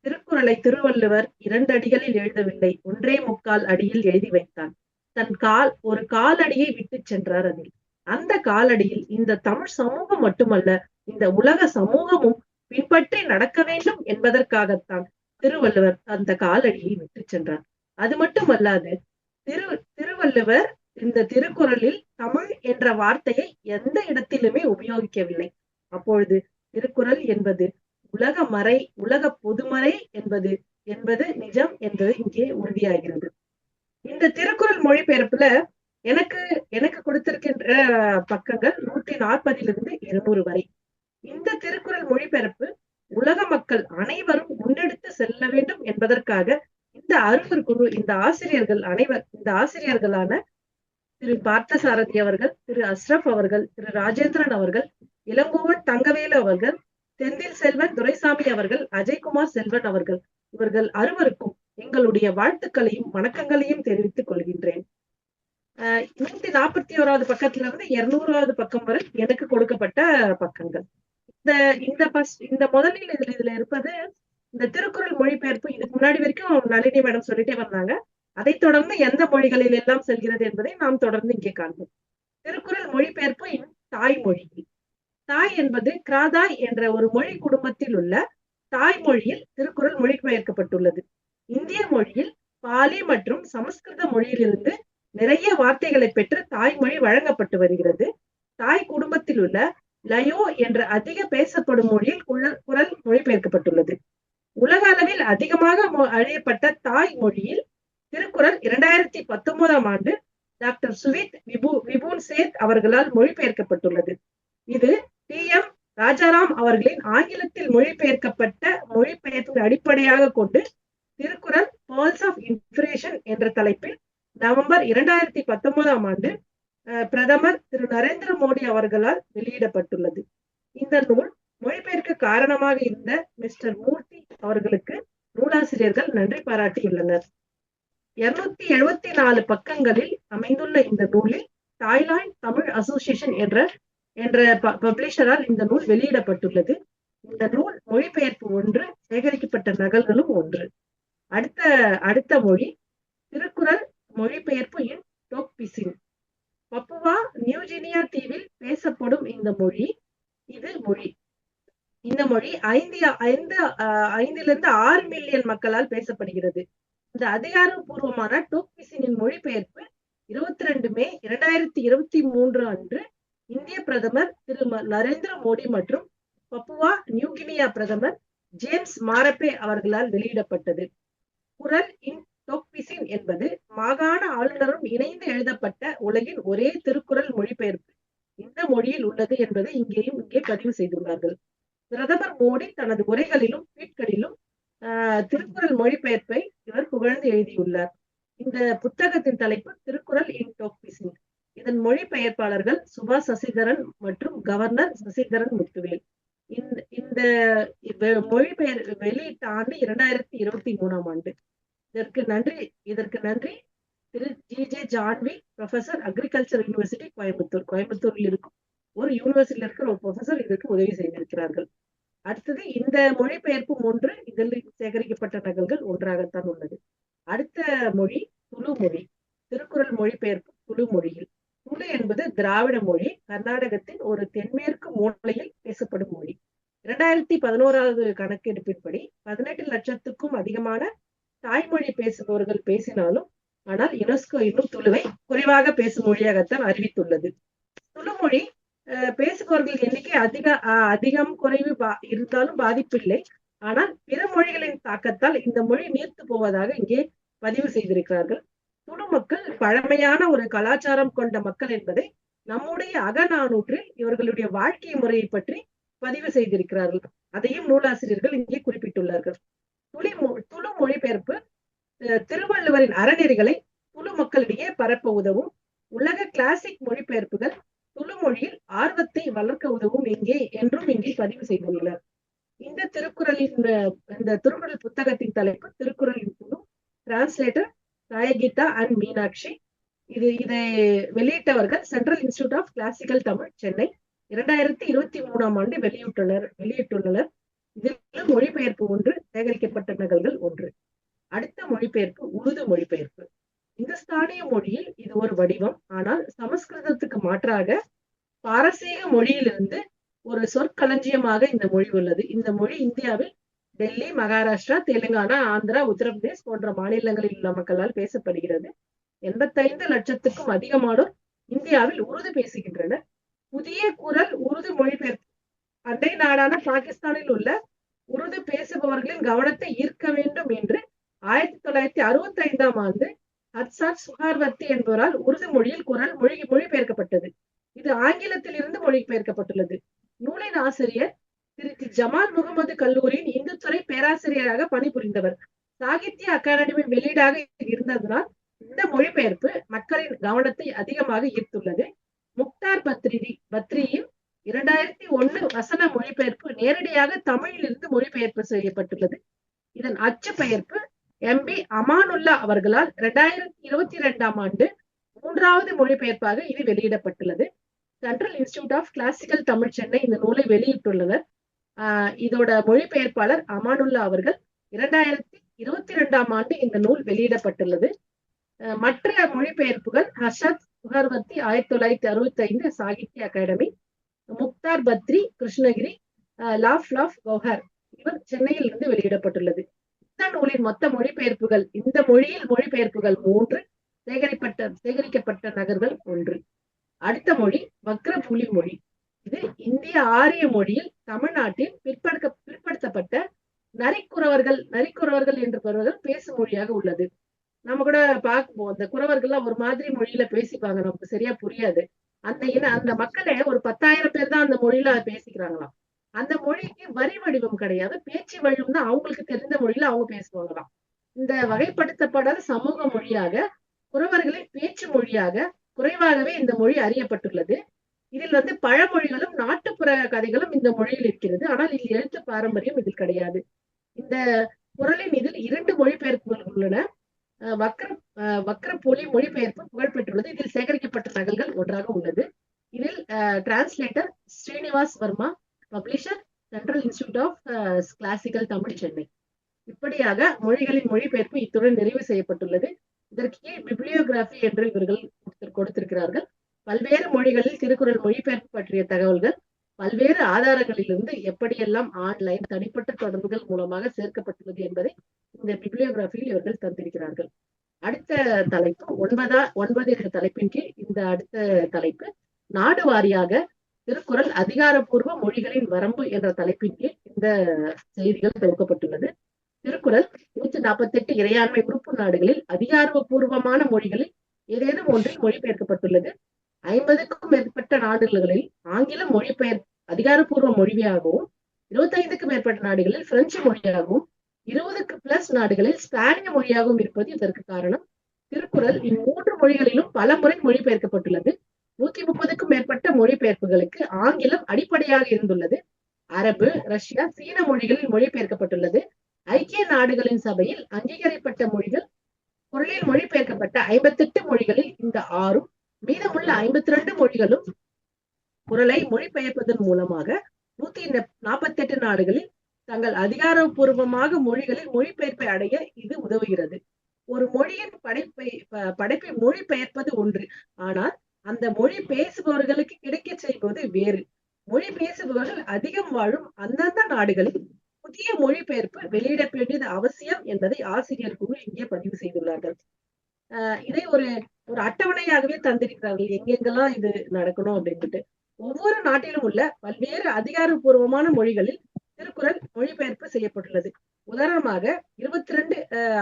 திருக்குறளை திருவள்ளுவர் 2 அடிகளில் எழுதவில்லை, 1.25 அடியில் எழுதி வைத்தான். ஒரு காலடியை விட்டு சென்றார். அதில் அந்த காலடியில் இந்த தமிழ் சமூகம் மட்டுமல்ல, இந்த உலக சமூகமும் பின்பற்றி நடக்க வேண்டும் என்பதற்காகத்தான் திருவள்ளுவர் அந்த காலடியை விட்டு சென்றார். அது மட்டுமல்லாது திருவள்ளுவர் இந்த திருக்குறளில் தமிழ் என்ற வார்த்தையை எந்த இடத்திலுமே உபயோகிக்கவில்லை. அப்பொழுது திருக்குறள் என்பது உலக பொதுமறை என்பது என்பது நிஜம் என்பது இங்கே உறுதியாகிறது. இந்த திருக்குறள் மொழிபெயர்ப்புல எனக்கு எனக்கு கொடுத்திருக்கின்ற பக்கங்கள் 140 200 வரை. இந்த திருக்குறள் மொழிபெயர்ப்பு உலக மக்கள் அனைவரும் முன்னெடுத்து செல்ல வேண்டும் என்பதற்காக இந்த அருவர் குழு, இந்த ஆசிரியர்களான திரு பார்த்தசாரதி அவர்கள், திரு அஸ்ரப் அவர்கள், திரு ராஜேந்திரன் அவர்கள், இளங்கோவன் தங்கவேலு அவர்கள், செந்தில் செல்வன் துரைசாமி அவர்கள், அஜய்குமார் செல்வன் அவர்கள், இவர்கள் அறுவருக்கும் எங்களுடைய வாழ்த்துக்களையும் வணக்கங்களையும் தெரிவித்துக் கொள்கின்றேன். 141வது பக்கத்துல இருந்து 200வது பக்கம் வரை எனக்கு கொடுக்கப்பட்ட பக்கங்கள். இந்த முதலில் இதுல இருப்பது இந்த திருக்குறள் மொழிபெயர்ப்பு. இதுக்கு முன்னாடி வரைக்கும் நளினி மேடம் சொல்லிட்டே வந்தாங்க. அதை தொடர்ந்து எந்த மொழிகளில் எல்லாம் செல்கிறது என்பதை நாம் தொடர்ந்து இங்கே காண்போம். திருக்குறள் மொழிபெயர்ப்பு தாய்மொழி. தாய் என்பது கிராதாய் என்ற ஒரு மொழி குடும்பத்தில் உள்ள தாய்மொழியில் திருக்குறள் மொழிபெயர்க்கப்பட்டுள்ளது. இந்திய மொழியில் பாலி மற்றும் சமஸ்கிருத மொழியிலிருந்து நிறைய வார்த்தைகளை பெற்று தாய்மொழி வழங்கப்பட்டு வருகிறது. தாய் குடும்பத்தில் உள்ள லயோ என்ற அதிக பேசப்படும் மொழியில் குறள் மொழிபெயர்க்கப்பட்டுள்ளது. உலக அளவில் அதிகமாக அழியப்பட்ட தாய் மொழியில் திருக்குறள் 2019ஆம் ஆண்டு டாக்டர் சுவித் விபுன் சேத் அவர்களால் மொழிபெயர்க்கப்பட்டுள்ளது. இது TM ராஜாராம் அவர்களின் ஆங்கிலத்தில் மொழிபெயர்க்கப்பட்ட மொழிபெயர்ப்பு அடிப்படையாக கொண்டு திருக்குறள் பேர்ல்ஸ் ஆஃப் இன்ஸ்பிரேஷன் என்ற தலைப்பில் நவம்பர் 2019ஆம் ஆண்டு பிரதமர் திரு நரேந்திர மோடி அவர்களால் வெளியிடப்பட்டுள்ளது. இந்த நூல் மொழிபெயர்க்க காரணமாக இருந்த மிஸ்டர் மூர்த்தி அவர்களுக்கு நூலாசிரியர்கள் நன்றி பாராட்டியுள்ளனர். 274 பக்கங்களில் அமைந்துள்ள இந்த நூலில் தாய்லாந்து தமிழ் அசோசியேஷன் என்ற பப்ளிஷரால் இந்த நூல் வெளியிடப்பட்டுள்ளது. இந்த நூல் மொழிபெயர்ப்பு 1, சேகரிக்கப்பட்ட நகல்களும் 1. அடுத்த மொழி திருக்குறள் மொழிபெயர்ப்பு இன் டோக்பிசின். பப்புவா நியூகினியா தீவில் பேசப்படும் இந்த மொழி 5 to 6 மில்லியன் மக்களால் பேசப்படுகிறது. இந்த அதிகாரப்பூர்வமான டோக்பிசினின் மொழிபெயர்ப்பு 22 மே 2023 அன்று இந்திய பிரதமர் திரு நரேந்திர மோடி மற்றும் பப்புவா நியூகினியா பிரதமர் ஜேம்ஸ் மாரப்பே அவர்களால் வெளியிடப்பட்டது. குறள் இன் டோக்பிசின் என்பது மாகாண ஆளுநரும் இணைந்து எழுதப்பட்ட உலகின் ஒரே திருக்குறள் மொழிபெயர்ப்பு இந்த மொழியில் உள்ளது என்பதை இங்கே பதிவு செய்துள்ளார்கள். பிரதமர் மோடி தனது உரைகளிலும் ட்வீட்களிலும் திருக்குறள் மொழிபெயர்ப்பை இவர் புகழ்ந்து எழுதியுள்ளார். இந்த புத்தகத்தின் தலைப்பு திருக்குறள் இன் டோக்பிசின். இதன் மொழிபெயர்ப்பாளர்கள் சுபா சசிதரன் மற்றும் கவர்னர் சசிதரன் முத்துவேல். இந்த மொழிபெயர் வெளியிட்ட ஆண்டு 2023ஆம் ஆண்டு. இதற்கு நன்றி திரு GJ Janhvi, professor agriculture university கோயம்புத்தூரில் இருக்கும் ஒரு யூனிவர்சிட்டியில இருக்கிற ஒரு ப்ரொஃபசர் இதற்கு உதவி செய்திருக்கிறார்கள். அடுத்தது இந்த மொழிபெயர்ப்பு 1, இதில் சேகரிக்கப்பட்ட நகல்கள் 1ஆகத்தான் உள்ளது. அடுத்த மொழி துளு மொழி. திருக்குறள் மொழிபெயர்ப்பு துளு மொழியில். துளு என்பது திராவிட மொழி, கர்நாடகத்தின் ஒரு தென்மேற்கு மூலையில் பேசப்படும் மொழி. 2011வது கணக்கெடுப்பின்படி 18 லட்சத்துக்கும் அதிகமான தாய்மொழி பேசுபவர்கள் பேசினாலும் ஆனால் யுனெஸ்கோ இன்னும் துளுவை குறைவாக பேசும் மொழியாகத்தான் அறிவித்துள்ளது. துளு மொழி பேசுபவர்கள் எண்ணிக்கை அதிகம் குறைவு இருந்தாலும் பாதிப்பில்லை. ஆனால் பிற மொழிகளின் தாக்கத்தால் இந்த மொழி நீர்த்து போவதாக இங்கே பதிவு செய்திருக்கிறார்கள். துளு மக்கள் பழமையான ஒரு கலாச்சாரம் கொண்ட மக்கள் என்பதை நம்முடைய அகநானூற்றில் இவர்களுடைய வாழ்க்கை முறையை பற்றி பதிவு செய்திருக்கிறார்கள். அதையும் நூலாசிரியர்கள் இங்கே குறிப்பிட்டுள்ளார்கள். துளு மொழிபெயர்ப்பு திருவள்ளுவரின் அறநெறிகளை துளு மக்களிடையே பரப்ப உதவும். உலக கிளாசிக் மொழிபெயர்ப்புகள் துளு மொழியில் ஆர்வத்தை வளர்க்க உதவும் இங்கே பதிவு செய்துள்ளனர். இந்த திருக்குறள் புத்தகத்தின் தலைப்பு திருக்குறளின் துளு. Translator Sayageetha and Meenakshi. இதை வெளியிட்டவர்கள் central institute of classical Tamil, Chennai. 2023ஆம் ஆண்டு வெளியிட்டுள்ளனர். இதில் மொழிபெயர்ப்பு 1, சேகரிக்கப்பட்ட நகல்கள் 1. அடுத்த மொழிபெயர்ப்பு உருது மொழிபெயர்ப்பு. இந்துஸ்தானிய மொழியில் இது ஒரு வடிவம். ஆனால் சமஸ்கிருதத்துக்கு மாற்றாக பாரசீக மொழியிலிருந்து ஒரு சொற்களஞ்சியமாக இந்த மொழி உள்ளது. இந்த மொழி இந்தியாவில் டெல்லி, மகாராஷ்டிரா, தெலுங்கானா, ஆந்திரா, உத்தரப்பிரதேஷ் போன்ற மாநிலங்களில் உள்ள மக்களால் பேசப்படுகிறது. 85 லட்சத்துக்கும் அதிகமானோர் இந்தியாவில் உருது பேசுகின்றனர். புதிய குரல் உருது மொழிபெயர்ப்பு அண்டை நாடான பாகிஸ்தானில் உள்ள உருது பேசுபவர்களின் கவனத்தை ஈர்க்க வேண்டும் என்று 1965ஆம் ஆண்டு ஹர்சாத் சுஹார்வர்த்தி என்பவரால் உருது மொழியில் குரல் மொழிபெயர்க்கப்பட்டது. இது ஆங்கிலத்தில் இருந்து மொழிபெயர்க்கப்பட்டுள்ளது. நூலின் ஆசிரியர் திரு ஜமால் முகமது கல்லூரியின் இந்து துறை பேராசிரியராக பணிபுரிந்தவர். சாகித்ய அகாடமி வெளியீடாக இருந்ததனால் இந்த மொழிபெயர்ப்பு மக்களின் கவனத்தை அதிகமாக ஈர்த்துள்ளது. முக்தார் பத்ரியின் 2001 வசன மொழிபெயர்ப்பு நேரடியாக தமிழிலிருந்து மொழிபெயர்ப்பு செய்யப்பட்டுள்ளது. இதன் அச்சு பெயர்ப்பு MB அமானுல்லா அவர்களால் 2022ஆம் ஆண்டு 3வது மொழிபெயர்ப்பாக இது வெளியிடப்பட்டுள்ளது. Central institute of classical Tamil Chennai இந்த நூலை வெளியிட்டுள்ளனர். இதோட மொழிபெயர்ப்பாளர் அமானுல்லா அவர்கள் 2022ஆம் ஆண்டு இந்த நூல் வெளியிடப்பட்டுள்ளது. மற்ற மொழிபெயர்ப்புகள் ஹர்ஷத் சுஹர்வர்த்தி 1965 சாகித்ய அகாடமி, முக்தார் பத்ரி கிருஷ்ணகிரி, லாஃப் கௌஹர் இவர் சென்னையில் இருந்து வெளியிடப்பட்டுள்ளது. இந்த நூலின் மொத்த மொழிபெயர்ப்புகள் இந்த மொழியில் மொழிபெயர்ப்புகள் 3, சேகரிக்கப்பட்ட நகர்கள் 1. அடுத்த மொழி வக்ர புலி மொழி. இது இந்திய ஆரிய மொழியில் தமிழ்நாட்டில் பிற்படுத்தப்பட்ட நரிக்குறவர்கள் என்று பேசும் மொழியாக உள்ளது. நம்ம கூட பார்ப்போம், அந்த குறவர்கள்லாம் ஒரு மாதிரி மொழியில பேசிப்பாங்க, நமக்கு சரியா புரியாது. அந்த மக்களே ஒரு 10,000 பேர் தான் அந்த மொழியில பேசிக்கிறாங்களாம். அந்த மொழிக்கு வரி வடிவம் கிடையாது, பேச்சு வடிவம் தான். அவங்களுக்கு தெரிந்த மொழியில அவங்க பேசுவாங்களாம். இந்த வகைப்படுத்தப்படாத சமூக மொழியாக குறவர்களின் பேச்சு மொழியாக குறைவாகவே இந்த மொழி அறியப்பட்டுள்ளது. இதில் பழமொழிகளும் நாட்டுப்புற கதைகளும் இந்த மொழியில் இருக்கிறது. ஆனால் இதில் எழுத்து பாரம்பரியம் இதில் கிடையாது. இந்த குறளின் இதில் 2 மொழிபெயர்ப்புகள் உள்ளன. வக்ர புலி மொழிபெயர்ப்பு புகழ்பெற்றுள்ளது. இதில் சேகரிக்கப்பட்ட நகல்கள் ஒன்றாக உள்ளது. இதில் translator Srinivas Varma, publisher central institute of classical Tamil Chennai. இப்படியாக மொழிகளின் மொழிபெயர்ப்பு இத்துடன் நிறைவு செய்யப்பட்டுள்ளது. இதற்கு கீழ் பிப்ளியோகிராபி என்று இவர்கள் கொடுத்திருக்கிறார்கள். பல்வேறு மொழிகளில் திருக்குறள் மொழிபெயர்ப்பு பற்றிய தகவல்கள் பல்வேறு ஆதாரங்களிலிருந்து எப்படியெல்லாம் ஆன்லைன் தனிப்பட்ட தொடர்புகள் மூலமாக சேர்க்கப்பட்டுள்ளது என்பதை இந்த பிப்ளியோகிராபியில் இவர்கள் தந்திருக்கிறார்கள். அடுத்த தலைப்பு 9 என்ற தலைப்பின் கீழ் இந்த அடுத்த தலைப்பு நாடு வாரியாக திருக்குறள் அதிகாரப்பூர்வ மொழிகளின் வரம்பு என்ற தலைப்பின் கீழ் இந்த செய்திகள் தொகுக்கப்பட்டுள்ளது. திருக்குறள் 148 இறையாண்மை உறுப்பு நாடுகளில் அதிகாரப்பூர்வமான மொழிகளில் ஏதேனும் ஒன்றில் மொழிபெயர்க்கப்பட்டுள்ளது. 50க்கும் மேற்பட்ட நாடுகளில் ஆங்கிலம் அதிகாரப்பூர்வ மொழியாகவும், 25க்கும் மேற்பட்ட நாடுகளில் பிரெஞ்சு மொழியாகவும், 20+ நாடுகளில் ஸ்பானிய மொழியாகவும் இருப்பது இதற்கு காரணம். திருக்குறள் இம்மூன்று மொழிகளிலும் பல முறை மொழிபெயர்க்கப்பட்டுள்ளது. 130க்கும் மேற்பட்ட மொழிபெயர்ப்புகளுக்கு ஆங்கிலம் அடிப்படையாக இருந்துள்ளது. அரபு, ரஷ்யா, சீன மொழிகளில் மொழிபெயர்க்கப்பட்டுள்ளது. ஐக்கிய நாடுகளின் சபையில் அங்கீகரிக்கப்பட்ட மொழிகள் குறளில் மொழிபெயர்க்கப்பட்ட 58 மொழிகளில் இந்த 6ம், மீதமுள்ள 52 மொழிகளும் குறளை மொழிபெயர்ப்பதன் மூலமாக 148 நாடுகளில் தங்கள் அதிகாரப்பூர்வமாக மொழிகளில் மொழிபெயர்ப்பை அடைய இது உதவுகிறது. ஒரு மொழியின் படைப்பை மொழிபெயர்ப்பது ஒன்று, ஆனால் அந்த மொழி பேசுபவர்களுக்கு கிடைக்க செய்வது வேறு. மொழி பேசுபவர்கள் அதிகம் வாழும் அந்தந்த நாடுகளில் புதிய மொழிபெயர்ப்பு வெளியிட வேண்டியது அவசியம் என்பதை ஆசிரியர் குழு இங்கே பதிவு செய்துள்ளார்கள். இதை ஒரு அட்டவணையாகவே தந்திருக்கிறார்கள், எங்கெங்கெல்லாம் இது நடக்கணும் அப்படின்ட்டு. ஒவ்வொரு நாட்டிலும் உள்ள பல்வேறு அதிகாரப்பூர்வமான மொழிகளில் திருக்குறள் மொழிபெயர்ப்பு செய்யப்பட்டுள்ளது. உதாரணமாக 22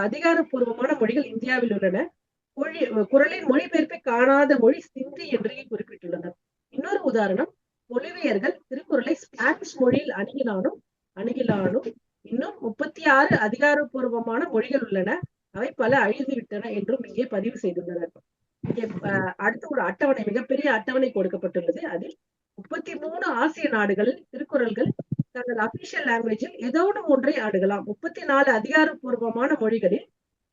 அதிகாரப்பூர்வமான மொழிகள் இந்தியாவில் உள்ளன. குறளின் மொழிபெயர்ப்பை காணாத மொழி சிந்தி என்று குறிப்பிட்டுள்ளனர். இன்னொரு உதாரணம், பொலிவியர்கள் திருக்குறளை ஸ்பானிஷ் மொழியில் அணுகினாலும் இன்னும் 36 அதிகாரப்பூர்வமான மொழிகள் உள்ளன. அவை பல அழிந்துவிட்டன என்றும் இங்கே பதிவு செய்துள்ளனர். இங்கே அடுத்த ஒரு அட்டவணை, மிகப்பெரிய அட்டவணை கொடுக்கப்பட்டுள்ளது. அதில் 33 ஆசிய நாடுகளில் திருக்குறள்கள் தங்கள் அபிஷியல் லாங்குவேஜில் ஏதோ ஒன்றை ஆடுகலாம். 34 அதிகாரப்பூர்வமான மொழிகளில்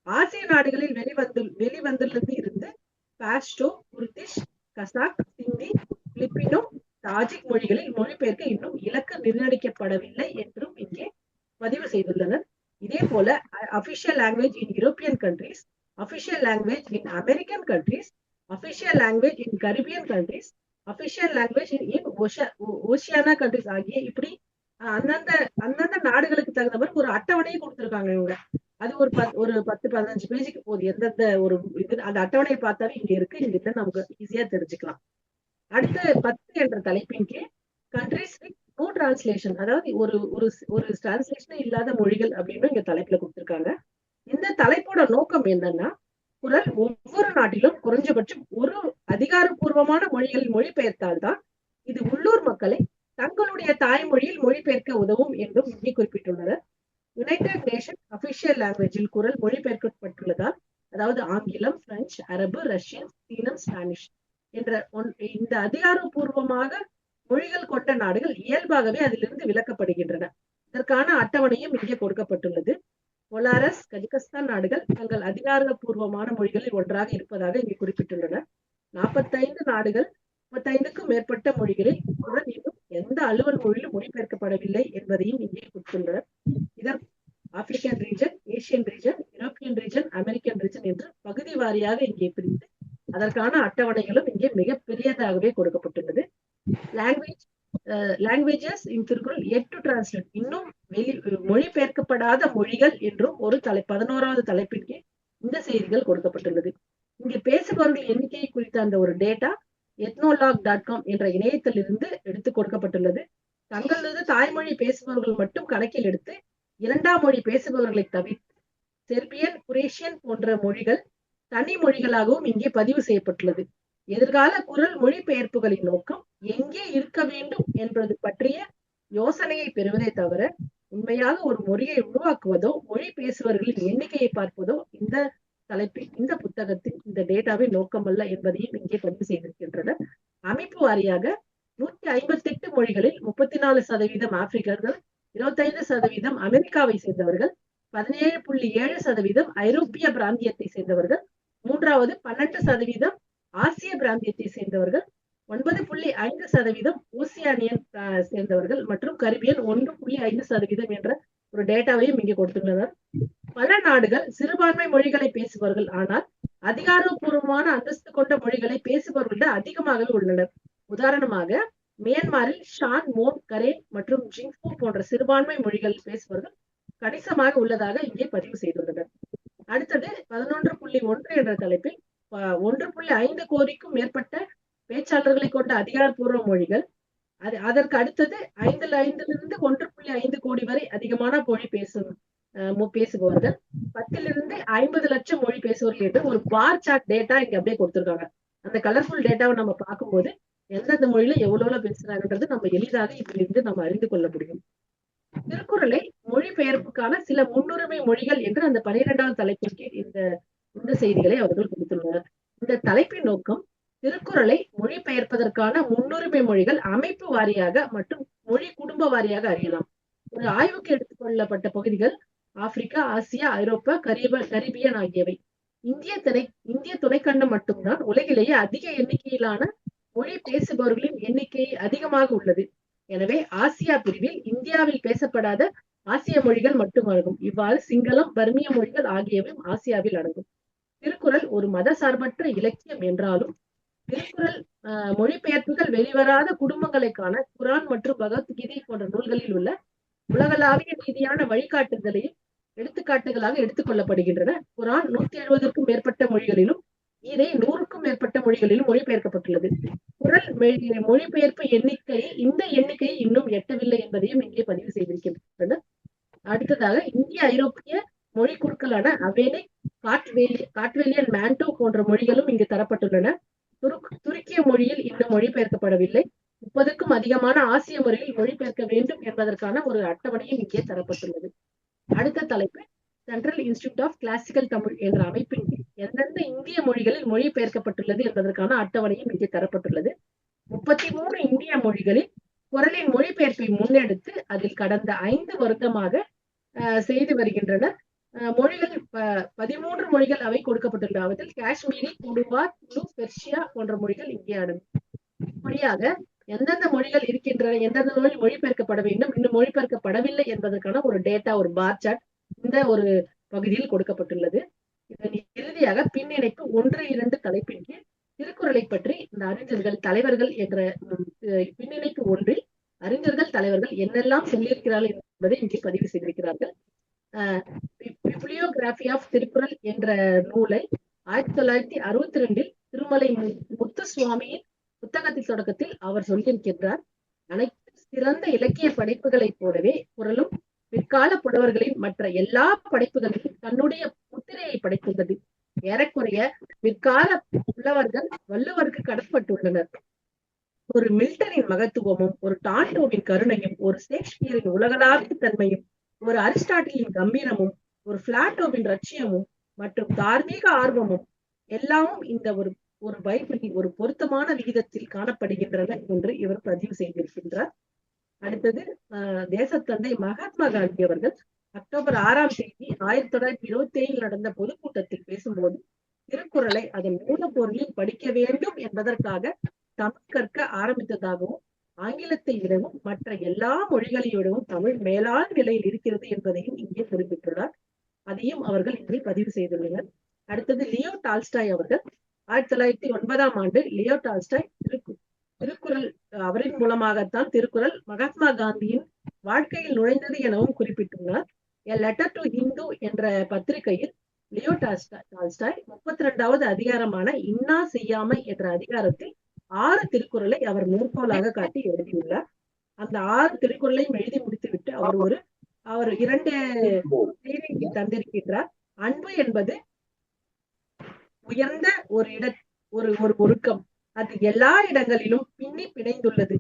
ஆசிய நாடுகளில் வெளிவந்துள்ளது இருந்து பாஷ்டோ, குர்திஷ், கசாக், சிந்தி, பிலிப்பினோ, தாஜிக் மொழிகளில் மொழிபெயர்க்க இன்னும் இலக்கு நிர்ணயிக்கப்படவில்லை என்றும் இங்கே பதிவு செய்துள்ளனர். இதே போல அபிஷியல் லாங்குவேஜ் இன் யூரோப்பியன் கண்ட்ரீஸ், அபிஷியல் லாங்குவேஜ் இன் அமெரிக்கன் கண்ட்ரீஸ், அபிஷியல் லாங்குவேஜ் இன் கரிபியன் கண்ட்ரீஸ், அபிஷியல் லாங்குவேஜ் இன் ஓஷியானா கண்ட்ரீஸ் ஆகிய இப்படி அந்தந்த நாடுகளுக்கு தகுந்த மாதிரி ஒரு அட்டவணையை கொடுத்திருக்காங்க இவங்க. அது ஒரு 10-15 பேஜுக்கு போகுது. எந்தெந்த ஒரு இது அந்த அட்டவணையை பார்த்தாவே இங்க இருக்கு. இங்க நமக்கு ஈஸியா தெரிஞ்சுக்கலாம். அடுத்து 10 என்ற தலைப்பின் கீழ் கண்ட்ரிஸ் வித் நோ டிரான்ஸ்லேஷன், அதாவது ஒரு ஒரு ஒரு டிரான்ஸ்லேஷனே இல்லாத மொழிகள் அப்படின்னு இங்க தலைப்புல கொடுத்திருக்காங்க. இந்த தலைப்போட நோக்கம் என்னன்னா, குரல் ஒவ்வொரு நாட்டிலும் குறைஞ்சபட்சம் ஒரு அதிகாரப்பூர்வமான மொழிகளில் மொழிபெயர்த்தால்தான் இது உள்ளூர் மக்களை தங்களுடைய தாய்மொழியில் மொழிபெயர்க்க உதவும் என்றும் இங்கே குறிப்பிட்டுள்ளனர். யுனைடெட் நேஷன் அபிஷியல் லாங்குவேஜில் குரல் மொழிபெயர்க்கப்பட்டுள்ளதால், அதாவது ஆங்கிலம், பிரெஞ்சு, அரபு, ரஷ்யன், சீனம், ஸ்பானிஷ் என்ற இந்த அதிகாரப்பூர்வமாக மொழிகள் கொண்ட நாடுகள் இயல்பாகவே அதிலிருந்து விலக்கப்படுகின்றன. இதற்கான அட்டவணையும் இங்கே கொடுக்கப்பட்டுள்ளது. பொலாரஸ், கஜகஸ்தான் நாடுகள் தங்கள் அதிகாரப்பூர்வமான மொழிகளில் ஒன்றாக இருப்பதாக இங்கே குறிப்பிட்டுள்ளனர். 45 நாடுகள் 35க்கும் மேற்பட்ட மொழிகளில் குரல் இன்னும் எந்த அலுவல் மொழியிலும் மொழிபெயர்க்கப்படவில்லை என்பதையும் இங்கே கொடுத்துள்ளனர். இதற்கு African region, Asian region, European region, American region என்று பகுதி வாரியாக இங்கே பிரித்து அதற்கான அட்டவணைகளும் இங்கே மிக பெரியதாகவே கொடுக்கப்பட்டுள்ளது. Languages in Thirukkural yet to translate, இன்னும் மொழிபெயர்க்கப்படாத மொழிகள் என்றும் ஒரு 11வது தலைப்பின் கீழ் இந்த செய்திகள் கொடுக்கப்பட்டுள்ளது. இங்கே பேசுபவர்கள் எண்ணிக்கையை குறித்த அந்த ஒரு டேட்டா ethnologue.com என்ற இணையத்திலிருந்து எடுத்து கொடுக்கப்பட்டுள்ளது. தங்களது தாய்மொழி பேசுபவர்கள் மட்டும் கணக்கில் எடுத்து 2ஆம் மொழி பேசுபவர்களை தவிர்த்து செர்பியன், குரேஷியன் போன்ற மொழிகள் தனி மொழிகளாகவும் இங்கே பதிவு செய்யப்பட்டுள்ளது. எதிர்கால குரல் மொழிபெயர்ப்புகளின் நோக்கம் எங்கே இருக்க வேண்டும் என்பது பற்றிய யோசனையை பெறுவதை தவிர உண்மையாக ஒரு மொழியை உருவாக்குவதோ மொழி பேசுபவர்களின் எண்ணிக்கையை பார்ப்பதோ இந்த தலைப்பில் இந்த புத்தகத்தின் இந்த டேட்டாவின் நோக்கமல்ல என்பதையும் இங்கே பதிவு செய்திருக்கின்றனர். அமைப்பு வாரியாக 158 மொழிகளில் 34% ஆப்பிரிக்கர்கள், 25% அமெரிக்காவை சேர்ந்தவர்கள், 17.7% ஐரோப்பிய பிராந்தியத்தை சேர்ந்தவர்கள், மூன்றாவது 12% ஆசிய பிராந்தியத்தை சேர்ந்தவர்கள், 9.5% ஓசியானியன் சேர்ந்தவர்கள் மற்றும் கரிபியன் 1.5% என்ற ஒரு டேட்டாவையும் இங்கே கொடுத்துள்ளனர். பல நாடுகள் சிறுபான்மை மொழிகளை பேசுபவர்கள், ஆனால் அதிகாரப்பூர்வமான அந்தஸ்து கொண்ட மொழிகளை பேசுபவர்களிடம் அதிகமாகவே உள்ளனர். உதாரணமாக மியான்மரில் ஷான், மோன், கரேன் மற்றும் ஜிங்ஃபு போன்ற சிறுபான்மை மொழிகள் பேசுபவர்கள் கணிசமாக உள்ளதாக இங்கே பதிவு செய்துள்ளனர். அடுத்தது 11.1 என்ற தலைப்பில் 1.5 கோடிக்கும் மேற்பட்ட பேச்சாளர்களை கொண்ட அதிகாரப்பூர்வ மொழிகள், அதற்கு அடுத்தது 5 to 1.5 கோடி வரை அதிகமான மொழி பேசுபவர்கள், 10 to 50 லட்சம் மொழி பேசுபவர்கள் என்று ஒரு பார் சார்ட் டேட்டா இங்க அப்படியே கொடுத்திருக்காங்க. அந்த கலர்ஃபுல் டேட்டாவை நம்ம பார்க்கும்போது எந்தெந்த மொழியில எவ்வளவு பேசுறாங்கன்றது நம்ம எளிதாக இதிலிருந்து நம்ம அறிந்து கொள்ள முடியும். திருக்குறளை மொழிபெயர்ப்புக்கான சில முன்னுரிமை மொழிகள் என்று அந்த 12வது தலைப்பின் கீழ் இந்த செய்திகளை அவர்கள் கொடுத்துள்ளனர். இந்த தலைப்பின் நோக்கம் திருக்குறளை மொழிபெயர்ப்பதற்கான முன்னுரிமை மொழிகள் அமைப்பு வாரியாக மற்றும் மொழி குடும்ப வாரியாக அறியலாம். ஒரு ஆய்வுக்கு எடுத்துக்கொள்ளப்பட்ட பகுதிகள் ஆப்பிரிக்கா, ஆசியா, ஐரோப்பா, கரிபியன் ஆகியவை. இந்திய துணைக்கண்டம் மட்டும்தான் உலகிலேயே அதிக எண்ணிக்கையிலான மொழி பேசுபவர்களின் எண்ணிக்கை அதிகமாக உள்ளது. எனவே ஆசியா பிரிவில் இந்தியாவில் பேசப்படாத ஆசிய மொழிகள் மட்டும் அடங்கும். இவ்வாறு சிங்களம், பர்மிய மொழிகள் ஆகியவையும் ஆசியாவில் அடங்கும். திருக்குறள் ஒரு மத சார்பற்ற இலக்கியம் என்றாலும் திருக்குறள் மொழிபெயர்ப்புகள் வெளிவராத குடும்பங்களை காண குரான் மற்றும் பகவத்கீதை போன்ற நூல்களில் உள்ள உலகளாவிய ரீதியான வழிகாட்டுதலையும் எடுத்துக்காட்டுகளாக எடுத்துக்கொள்ளப்படுகின்றன. குரான் 170க்கும் மேற்பட்ட மொழிகளிலும் கீதை 100க்கும் மேற்பட்ட மொழிகளிலும் மொழிபெயர்க்கப்பட்டுள்ளது. குறள் மொழிபெயர்ப்பு இந்த எண்ணிக்கையை இன்னும் எட்டவில்லை என்பதையும் இங்கே பதிவு செய்திருக்கின்றனர். அடுத்ததாக இந்திய ஐரோப்பிய மொழி குழுக்களான அவேனிக், காட்வேலியன், மாண்டோ போன்ற மொழிகளும் இங்கு தரப்பட்டுள்ளன. துருக்கிய மொழியில் இன்னும் மொழிபெயர்க்கப்படவில்லை. 30க்கும் அதிகமான ஆசிய மொழியில் மொழிபெயர்க்க வேண்டும் என்பதற்கான ஒரு அட்டவணையும் இங்கே தரப்பட்டுள்ளது. அடுத்த தலைப்பு central institute of classical Tamil என்ற அமைப்பின் எந்தெந்த இந்திய மொழிகளில் மொழிபெயர்க்கப்பட்டுள்ளது என்பதற்கான அட்டவணையும் இங்கே தரப்பட்டுள்ளது. 33 இந்திய மொழிகளில் குறளின் மொழிபெயர்ப்பை முன்னெடுத்து அதில் கடந்த 5 வருடமாக செய்து வருகின்றனர். மொழிகள் 13 மொழிகள் அவை கொடுக்கப்பட்டுள்ளன. அவற்றில் காஷ்மீரி, குடுவா, துளு, பெர்ஷியா போன்ற மொழிகள் இங்கே அடங்கும். இப்படியாக எந்தெந்த மொழிகள் இருக்கின்றன, எந்தெந்த மொழி மொழிபெயர்க்கப்பட வேண்டும், இன்னும் மொழிபெயர்க்கப்படவில்லை என்பதற்கான ஒரு டேட்டா, ஒரு பார் சார்ட் இந்த ஒரு பகுதியில் கொடுக்கப்பட்டுள்ளது. இதன் இறுதியாக பின்னிணைப்பு 1-2 தலைப்பின் கீழ் திருக்குறளை பற்றி இந்த அறிஞர்கள், தலைவர்கள் என்ற பின்னிணைப்பு 1 அறிஞர்கள், தலைவர்கள் என்னெல்லாம் சொல்லியிருக்கிறார்கள் என்பதை இங்கே பதிவு செய்திருக்கிறார்கள். பிப்ளியோகிராபி ஆஃப் திருக்குறள் என்ற நூலை 1962 திருமலை முத்துசுவாமியின் புத்தகத்தின் தொடக்கத்தில் அவர் சொல்லியிருக்கின்றார். அனைத்து சிறந்த இலக்கிய படைப்புகளைப் போலவே குறளும் பிற்கால புலவர்களின் மற்ற எல்லா படைப்புகளிலும் தன்னுடைய முத்திரையை படைத்துள்ளது. ஏறக்குறைய பிற்கால புலவர்கள் வள்ளுவருக்கு கடன்பட்டுள்ளனர். ஒரு மில்டனின் மகத்துவமும், ஒரு டால்டோவின் கருணையும், ஒரு ஷேக்ஸ்பியரின் உலகளாவிய தன்மையும், ஒரு அரிஸ்டாட்டிலின் கம்பீரமும், ஒரு பிளாட்டோவின் லட்சியமும் மற்றும் தார்மீக ஆர்வமும் எல்லாமும் இந்த ஒரு பைபிளில் ஒரு பொருத்தமான விகிதத்தில் காணப்படுகின்றன என்று இவர் பதிவு செய்திருக்கின்றார். அடுத்தது தேசத்தந்தை மகாத்மா காந்தி அவர்கள் அக்டோபர் 6ஆம் தேதி 1927 நடந்த பொதுக்கூட்டத்தில் பேசும்போது திருக்குறளை அதன் மூலப்பொருளில் படிக்க வேண்டும் என்பதற்காக தமிழ் கற்க ஆரம்பித்ததாகவும், ஆங்கிலத்தை விடவும் மற்ற எல்லா மொழிகளை விடவும் தமிழ் மேலான நிலையில் இருக்கிறது என்பதையும் இங்கே குறிப்பிட்டுள்ளார். அதையும் அவர்கள் இங்கே பதிவு செய்துள்ளனர். அடுத்தது லியோ டால்ஸ்டாய் அவர்கள் 1909ஆம் ஆண்டு லியோ டால்ஸ்டாய் திருக்குறள் அவரின் மூலமாகத்தான் திருக்குறள் மகாத்மா காந்தியின் வாழ்க்கையில் நுழைந்தது எனவும் குறிப்பிட்டுள்ளார். எ லெட்டர் டு ஹிந்து என்ற பத்திரிகையில் லியோ டால்ஸ்டாய் 32வது அதிகாரமான இன்னா செய்யாமை என்ற அதிகாரத்தில் 6 திருக்குறளை அவர் மேற்கோளாக காட்டி எழுதியுள்ளார். அந்த 6 திருக்குறளையும் எழுதி முடித்துவிட்டு அவர் 2 செய்தியை தந்திருக்கின்றார். அன்பு என்பது உயர்ந்த ஒரு ஒழுக்கம், அது எல்லா இடங்களிலும் பின்னி பிணைந்துள்ளது.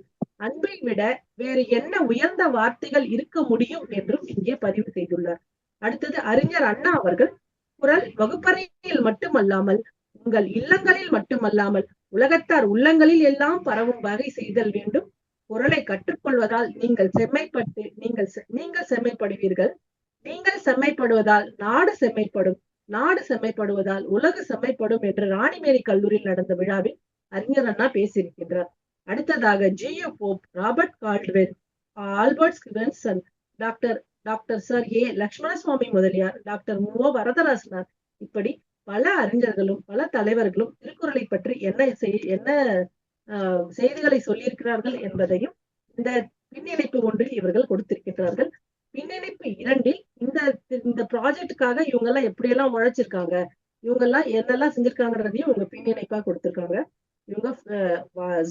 அன்பை விட வேறு என்ன உயர்ந்த வார்த்தைகள் இருக்க முடியும் என்றும் இங்கே பதிவு செய்துள்ளார். அடுத்தது அறிஞர் அண்ணா அவர்கள் குறள் வகுப்பறையில் மட்டுமல்லாமல், உங்கள் இல்லங்களில் மட்டுமல்லாமல், உலகத்தார் உள்ளங்களில் எல்லாம் பரவும் வகை செய்தல் வேண்டும். குறளை கற்றுக்கொள்வதால் நீங்கள் செம்மைப்பட்டு நீங்கள் செம்மைப்படுவீர்கள். நீங்கள் செம்மைப்படுவதால் நாடு செம்மைப்படும். நாடு செம்மைப்படுவதால் உலகு செம்மைப்படும் என்று ராணிமேரி கல்லூரியில் நடந்த விழாவில் அறிஞர் அண்ணா பேசியிருக்கின்றார். அடுத்ததாக G U. Pope, Robert Caldwell, Albert Swenson, doctor sir A. Lakshmanaswami Mudaliar, doctor மு. வரதராசனார், இப்படி பல அறிஞர்களும் பல தலைவர்களும் திருக்குறளை பற்றி என்ன செய்திகளை சொல்லியிருக்கிறார்கள் என்பதையும் இந்த பின்னிணைப்பு ஒன்றில் இவர்கள் கொடுத்திருக்கின்றார்கள். பின்னிணைப்பு 2ல் இந்த ப்ராஜெக்டுக்காக இவங்க எல்லாம் எப்படி எல்லாம் உழைச்சிருக்காங்க, இவங்க எல்லாம் என்னெல்லாம் செஞ்சிருக்காங்கன்றதையும் இவங்க பின்னிணைப்பா கொடுத்திருக்காங்க. இவங்க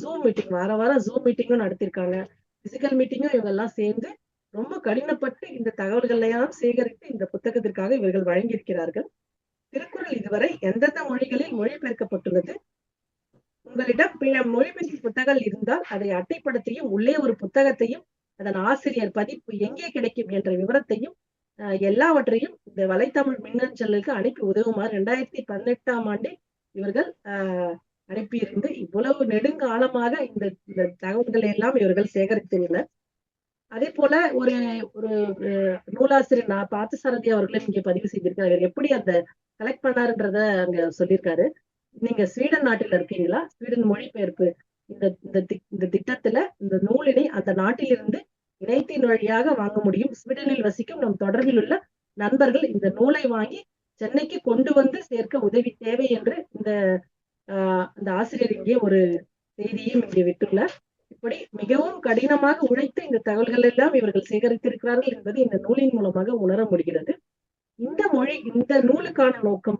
ஜூம் மீட்டிங் வாரம் ஜூம் மீட்டிங்கும் நடத்திருக்காங்க. பிசிக்கல் மீட்டிங்கும் இவங்க எல்லாம் சேர்ந்து ரொம்ப கடினப்பட்டு இந்த தகவல்கள் எல்லாம் சேகரித்து இந்த புத்தகத்திற்காக இவர்கள் வழங்கியிருக்கிறார்கள். திருக்குறள் இதுவரை எந்தெந்த மொழிகளில் மொழிபெயர்க்கப்பட்டுள்ளது? உங்களிடம் மொழிபெயர்ப்பு புத்தகங்கள் இருந்தால் அதை அட்டைப்படுத்தியும் உள்ளே ஒரு புத்தகத்தையும் அதன் ஆசிரியர் பதிப்பு எங்கே கிடைக்கும் என்ற விவரத்தையும் எல்லாவற்றையும் இந்த வலைத்தமிழ் மின்னஞ்சலுக்கு அனுப்பி உதவுமாறு 2018ஆம் ஆண்டு இவர்கள் அனுப்பியிருந்து இவ்வளவு நெடுங்காலமாக இந்த தகவல்களை எல்லாம் இவர்கள் சேகரித்துள்ளனர். அதே போல ஒரு நூலாசிரியர் பார்த்தசாரதி அவர்களும் இங்கே பதிவு செய்திருக்காரு. அவர் எப்படி அந்த கலெக்ட் பண்ணாருன்றத அங்க சொல்லியிருக்காரு. நீங்க ஸ்வீடன் நாட்டில் இருக்கீங்களா? ஸ்வீடன் மொழிபெயர்ப்பு இந்த திட்டத்துல இந்த நூலினை அந்த நாட்டிலிருந்து இணையத்தின் வழியாக வாங்க முடியும். ஸ்வீடனில் வசிக்கும் நம் தொடர்பில் உள்ள நண்பர்கள் இந்த நூலை வாங்கி சென்னைக்கு கொண்டு வந்து சேர்க்க உதவி தேவை என்று இந்த ஆசிரியர் இங்கே ஒரு செய்தியும் இங்கே விட்டுள்ளார். இப்படி மிகவும் கடினமாக உழைத்து இந்த தகவல்கள் எல்லாம் இவர்கள் சேகரித்திருக்கிறார்கள் என்பது இந்த நூலின் மூலமாக உணர முடிகிறது. இந்த நூலுக்கான நோக்கம்,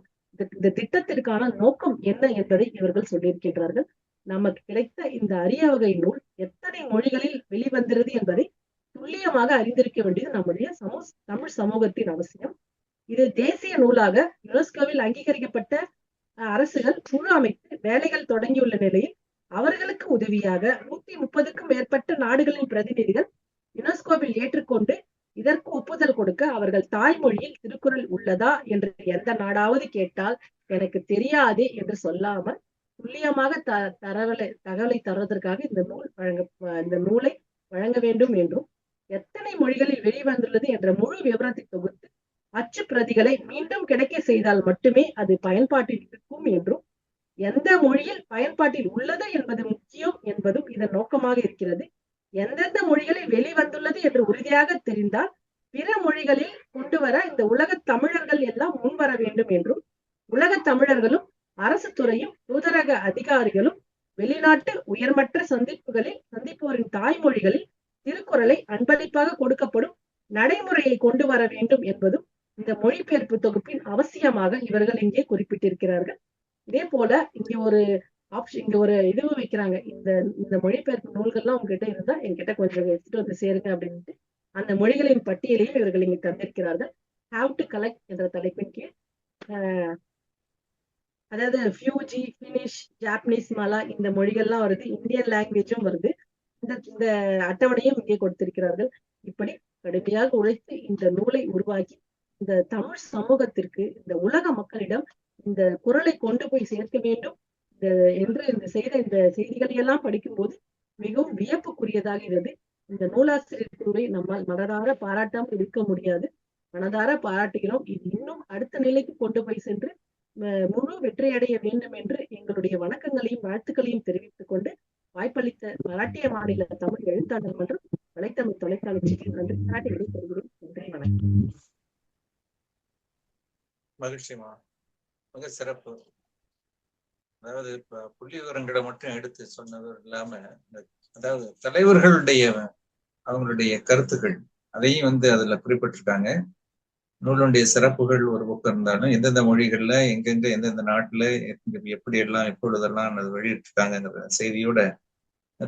இந்த திட்டத்திற்கான நோக்கம் என்ன என்பதை இவர்கள் சொல்லியிருக்கின்றார்கள். நமக்கு கிடைத்த இந்த அரிய வகை நூல் எத்தனை மொழிகளில் வெளிவந்திருது என்பதை துல்லியமாக அறிந்திருக்க வேண்டியது நம்முடைய தமிழ் சமூகத்தின் அவசியம். இது தேசிய நூலாக யுனெஸ்கோவில் அங்கீகரிக்கப்பட்ட அரசுகள் குழு அமைத்து வேலைகள் தொடங்கியுள்ள நிலையில் அவர்களுக்கு உதவியாக 130க்கும் மேற்பட்ட நாடுகளின் பிரதிநிதிகள் யுனெஸ்கோவில் ஏற்றுக்கொண்டு இதற்கு ஒப்புதல் கொடுக்க அவர்கள் தாய்மொழியில் திருக்குறள் உள்ளதா என்று எந்த நாடாவது கேட்டால் எனக்கு தெரியாது என்று சொல்லாமல் துல்லியமாக தகவலை தருவதற்காக இந்த நூலை வழங்க வேண்டும் என்றும், எத்தனை மொழிகளில் வெளிவந்துள்ளது என்ற முழு விவரத்தை தொகுத்து அச்சு பிரதிகளை மீண்டும் கிடைக்க செய்தால் மட்டுமே அது பயன்பாட்டில் இருக்கும் என்றும், எந்த மொழியில் பயன்பாட்டில் உள்ளது என்பது முக்கியம் என்பதும் இதன் நோக்கமாக இருக்கிறது. எந்தெந்த மொழிகளில் வெளிவந்துள்ளது என்று உறுதியாக தெரிந்தால் பிற மொழிகளில் கொண்டு வர இந்த உலக தமிழர்கள் எல்லாம் முன்வர வேண்டும் என்றும், உலக தமிழர்களும் அரசு துறையும் தூதரக அதிகாரிகளும் வெளிநாட்டு உயர்மற்ற சந்திப்போரின் தாய்மொழிகளில் திருக்குறளை அன்பளிப்பாக கொடுக்கப்படும் நடைமுறையை கொண்டு வர வேண்டும் என்பதும் இந்த மொழிபெயர்ப்பு தொகுப்பின் அவசியமாக இவர்கள் இங்கே குறிப்பிட்டிருக்கிறார்கள். இதே போல இங்க ஒரு இதுவும் வைக்கிறாங்க. இந்த மொழிபெயர்ப்பு நூல்கள்லாம் உங்ககிட்ட இருந்தா என்கிட்ட கொஞ்சம் எடுத்துட்டு வந்து சேருங்க அப்படின்ட்டு அந்த மொழிகளின் பட்டியலையும் இவர்கள் இங்கு தந்திருக்கிறார்கள். ஹாவ் டு கலெக்ட் என்ற தலைப்பின் கீழ் அதாவது ஃபியூஜி, பினிஷ், ஜாப்பனீஸ், மலா இந்த மொழிகள்லாம் வருது. இந்தியன் லாங்குவேஜும் வருது. இந்த அட்டவணையும் இங்கே கொடுத்திருக்கிறார்கள். இப்படி கடுமையாக உழைத்து இந்த நூலை உருவாக்கி இந்த தமிழ் சமூகத்திற்கு, இந்த உலக மக்களிடம் இந்த குரலை கொண்டு போய் சேர்க்க வேண்டும் என்று இந்த செய்திகளை எல்லாம் படிக்கும்போது மிகவும் வியப்புக்குரியதாகிறது. இந்த நூலாசிரியர் குழுவை நம்மால் மனதார பாராட்டாமல் இருக்க முடியாது. மனதார பாராட்டுகிறோம். இது இன்னும் அடுத்த நிலைக்கு கொண்டு போய் சென்று முழு வெற்றியடைய வேண்டும் என்று எங்களுடைய வணக்கங்களையும் வாழ்த்துக்களையும் தெரிவித்துக் கொண்டு வாய்ப்பளித்த மராட்டிய மாநில தமிழ் எழுத்தாளர் மன்றம், வலைத்தமிழ் தொலைக்காட்சிக்கு நன்றி பாராட்டுகளை தருகிறேன். நன்றி, வணக்கம். மகிழ்ச்சிமா, மிக சிறப்பு. அதாவது இப்ப புள்ளி விவரங்களை மட்டும் எடுத்து சொன்னது இல்லாம, அதாவது தலைவர்களுடைய அவங்களுடைய கருத்துக்கள் அதையும் அதுல குறிப்பிட்டிருக்காங்க. நூலுடைய சிறப்புகள் ஒரு பக்கம் இருந்தாலும் எந்தெந்த மொழிகள்ல எங்கெங்க எந்தெந்த நாட்டுல எப்படி எல்லாம் எப்பொழுதெல்லாம் அது வெளியிட்டிருக்காங்கிற செய்தியோட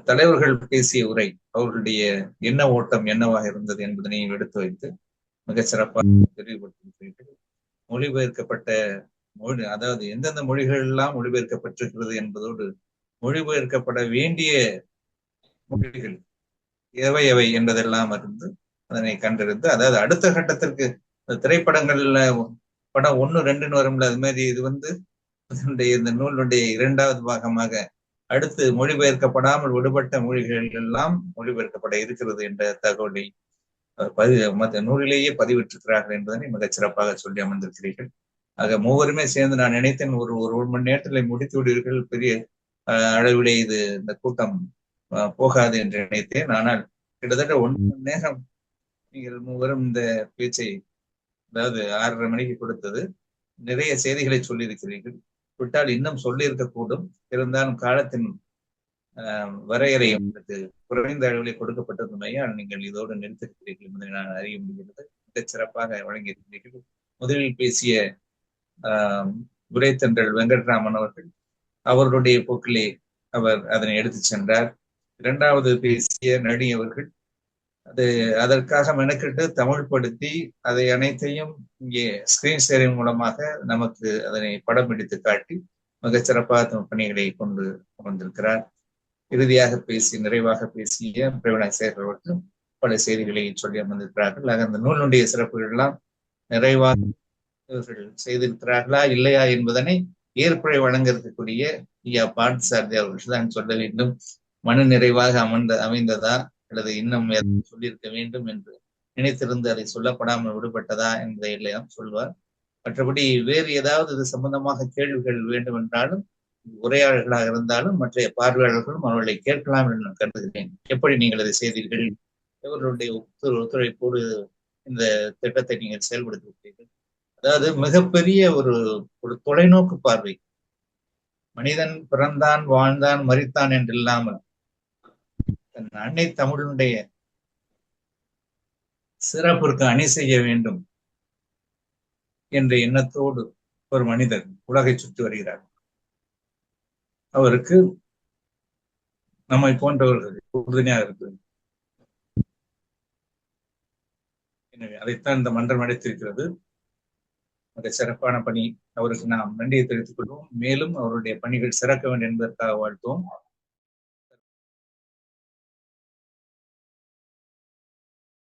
தலைவர்கள் பேசிய உரை, அவர்களுடைய எண்ண ஓட்டம் என்னவாக இருந்தது என்பதனையும் எடுத்து வைத்து மிக சிறப்பாக தெளிவுபடுத்தியிருக்கிறீர்கள். மொழிபெயர்க்கப்பட்ட மொழி, அதாவது எந்தெந்த மொழிகள் எல்லாம் மொழிபெயர்க்கப்பட்டிருக்கிறது என்பதோடு மொழிபெயர்க்கப்பட வேண்டிய மொழிகள் எவை எவை என்பதெல்லாம் இருந்து அதனை கண்டறிந்து, அதாவது அடுத்த கட்டத்திற்கு திரைப்படங்கள்ல படம் 1, 2 வரும்ல, அது மாதிரி இது இந்த நூலுடைய 2வது பாகமாக அடுத்து மொழிபெயர்க்கப்படாமல் விடுபட்ட மொழிகள் எல்லாம் மொழிபெயர்க்கப்பட இருக்கிறது என்ற தகவலை நூலிலேயே பதிவிட்டிருக்கிறார்கள் என்பதனை மிகச் சிறப்பாக சொல்லி அமர்ந்திருக்கிறீர்கள். ஆக மூவருமே சேர்ந்து நான் நினைத்தேன் ஒரு மணி நேரத்தில் முடித்து விடுவீர்கள், பெரிய அளவிலே இந்த கூட்டம் போகாது என்று நினைத்தேன். ஆனால் கிட்டத்தட்ட 1 மணி நேரம் நீங்கள் மூவரும் இந்த பேச்சை, அதாவது 6:30 மணிக்கு கொடுத்தது, நிறைய செய்திகளை சொல்லியிருக்கிறீர்கள். விட்டால் இன்னும் சொல்லியிருக்கக்கூடும். இருந்தாலும் காலத்தின் வரையறை உங்களுக்கு குறைந்த அளவிலே கொடுக்கப்பட்டதுமையால் நீங்கள் இதோடு நிறுத்திருக்கிறீர்கள் என்பதை நான் அறிய முடிகிறது. மிகச் சிறப்பாக வழங்கியிருக்கிறீர்கள். முதலில் பேசிய உரைத்தன்றல் வெங்கட்ராமன் அவர்கள் அவர்களுடைய போக்கிலே அவர் அதனை எடுத்து சென்றார். 2வது பேசிய நடி அவர்கள் அதற்காக மெனக்கிட்டு தமிழ்படுத்தி அதை அனைத்தையும் இங்கே ஸ்கிரீன் ஷேரிங் மூலமாக நமக்கு அதனை படம் பிடித்து காட்டி மிகச் சிறப்பாக பணிகளை கொண்டு வந்திருக்கிறார். இறுதியாக நிறைவாக பேசிய பிரவீணாசேகர் அவர்களும் பல செய்திகளை சொல்லி அமர்ந்திருக்கிறார்கள். ஆக அந்த நூலுடைய சிறப்புகள் எல்லாம் நிறைவாக இவர்கள் செய்திருக்கிறார்களா இல்லையா என்பதனை ஏற்புரை வழங்க இருக்கக்கூடிய ஐயா பார்த்தசாரதி அவர்கள் தான் சொல்ல வேண்டும். மன நிறைவாக அமைந்ததா அல்லது இன்னும் சொல்லியிருக்க வேண்டும் என்று நினைத்திருந்து அதை சொல்லப்படாமல் விடுபட்டதா என்பதை எல்லாம் சொல்வார். மற்றபடி வேறு ஏதாவது இது சம்பந்தமாக கேள்விகள் வேண்டும் என்றாலும் உரையாளர்களாக இருந்தாலும் மற்ற பார்வையாளர்களும் அவர்களை கேட்கலாம் என்று நான் கருதுகிறேன். எப்படி நீங்கள் அதை செய்தீர்கள்? இவர்களுடைய ஒத்துழைப்போடு இந்த திட்டத்தை நீங்கள் செயல்படுத்தியிருக்கிறீர்கள். அதாவது மிகப்பெரிய ஒரு தொலைநோக்கு பார்வை. மனிதன் பிறந்தான், வாழ்ந்தான், மரித்தான் என்று இல்லாமல் தன் அன்னை தமிழனுடைய சிறப்பிற்கு அணி செய்ய வேண்டும் என்ற எண்ணத்தோடு ஒரு மனிதர் உலகை சுற்றி வருகிறார். அவருக்கு நம்மை போன்றவர்கள் உறுதுணையாக இருக்கிறது. எனவே அதைத்தான் இந்த மன்றம் அடைத்திருக்கிறது. அந்த சிறப்பான பணி அவருக்கு நாம் நன்றியை தெரிவித்துக் கொள்வோம். மேலும் அவருடைய பணிகள் சிறக்க வேண்டும் என்பதற்காக வாழ்த்துவோம்.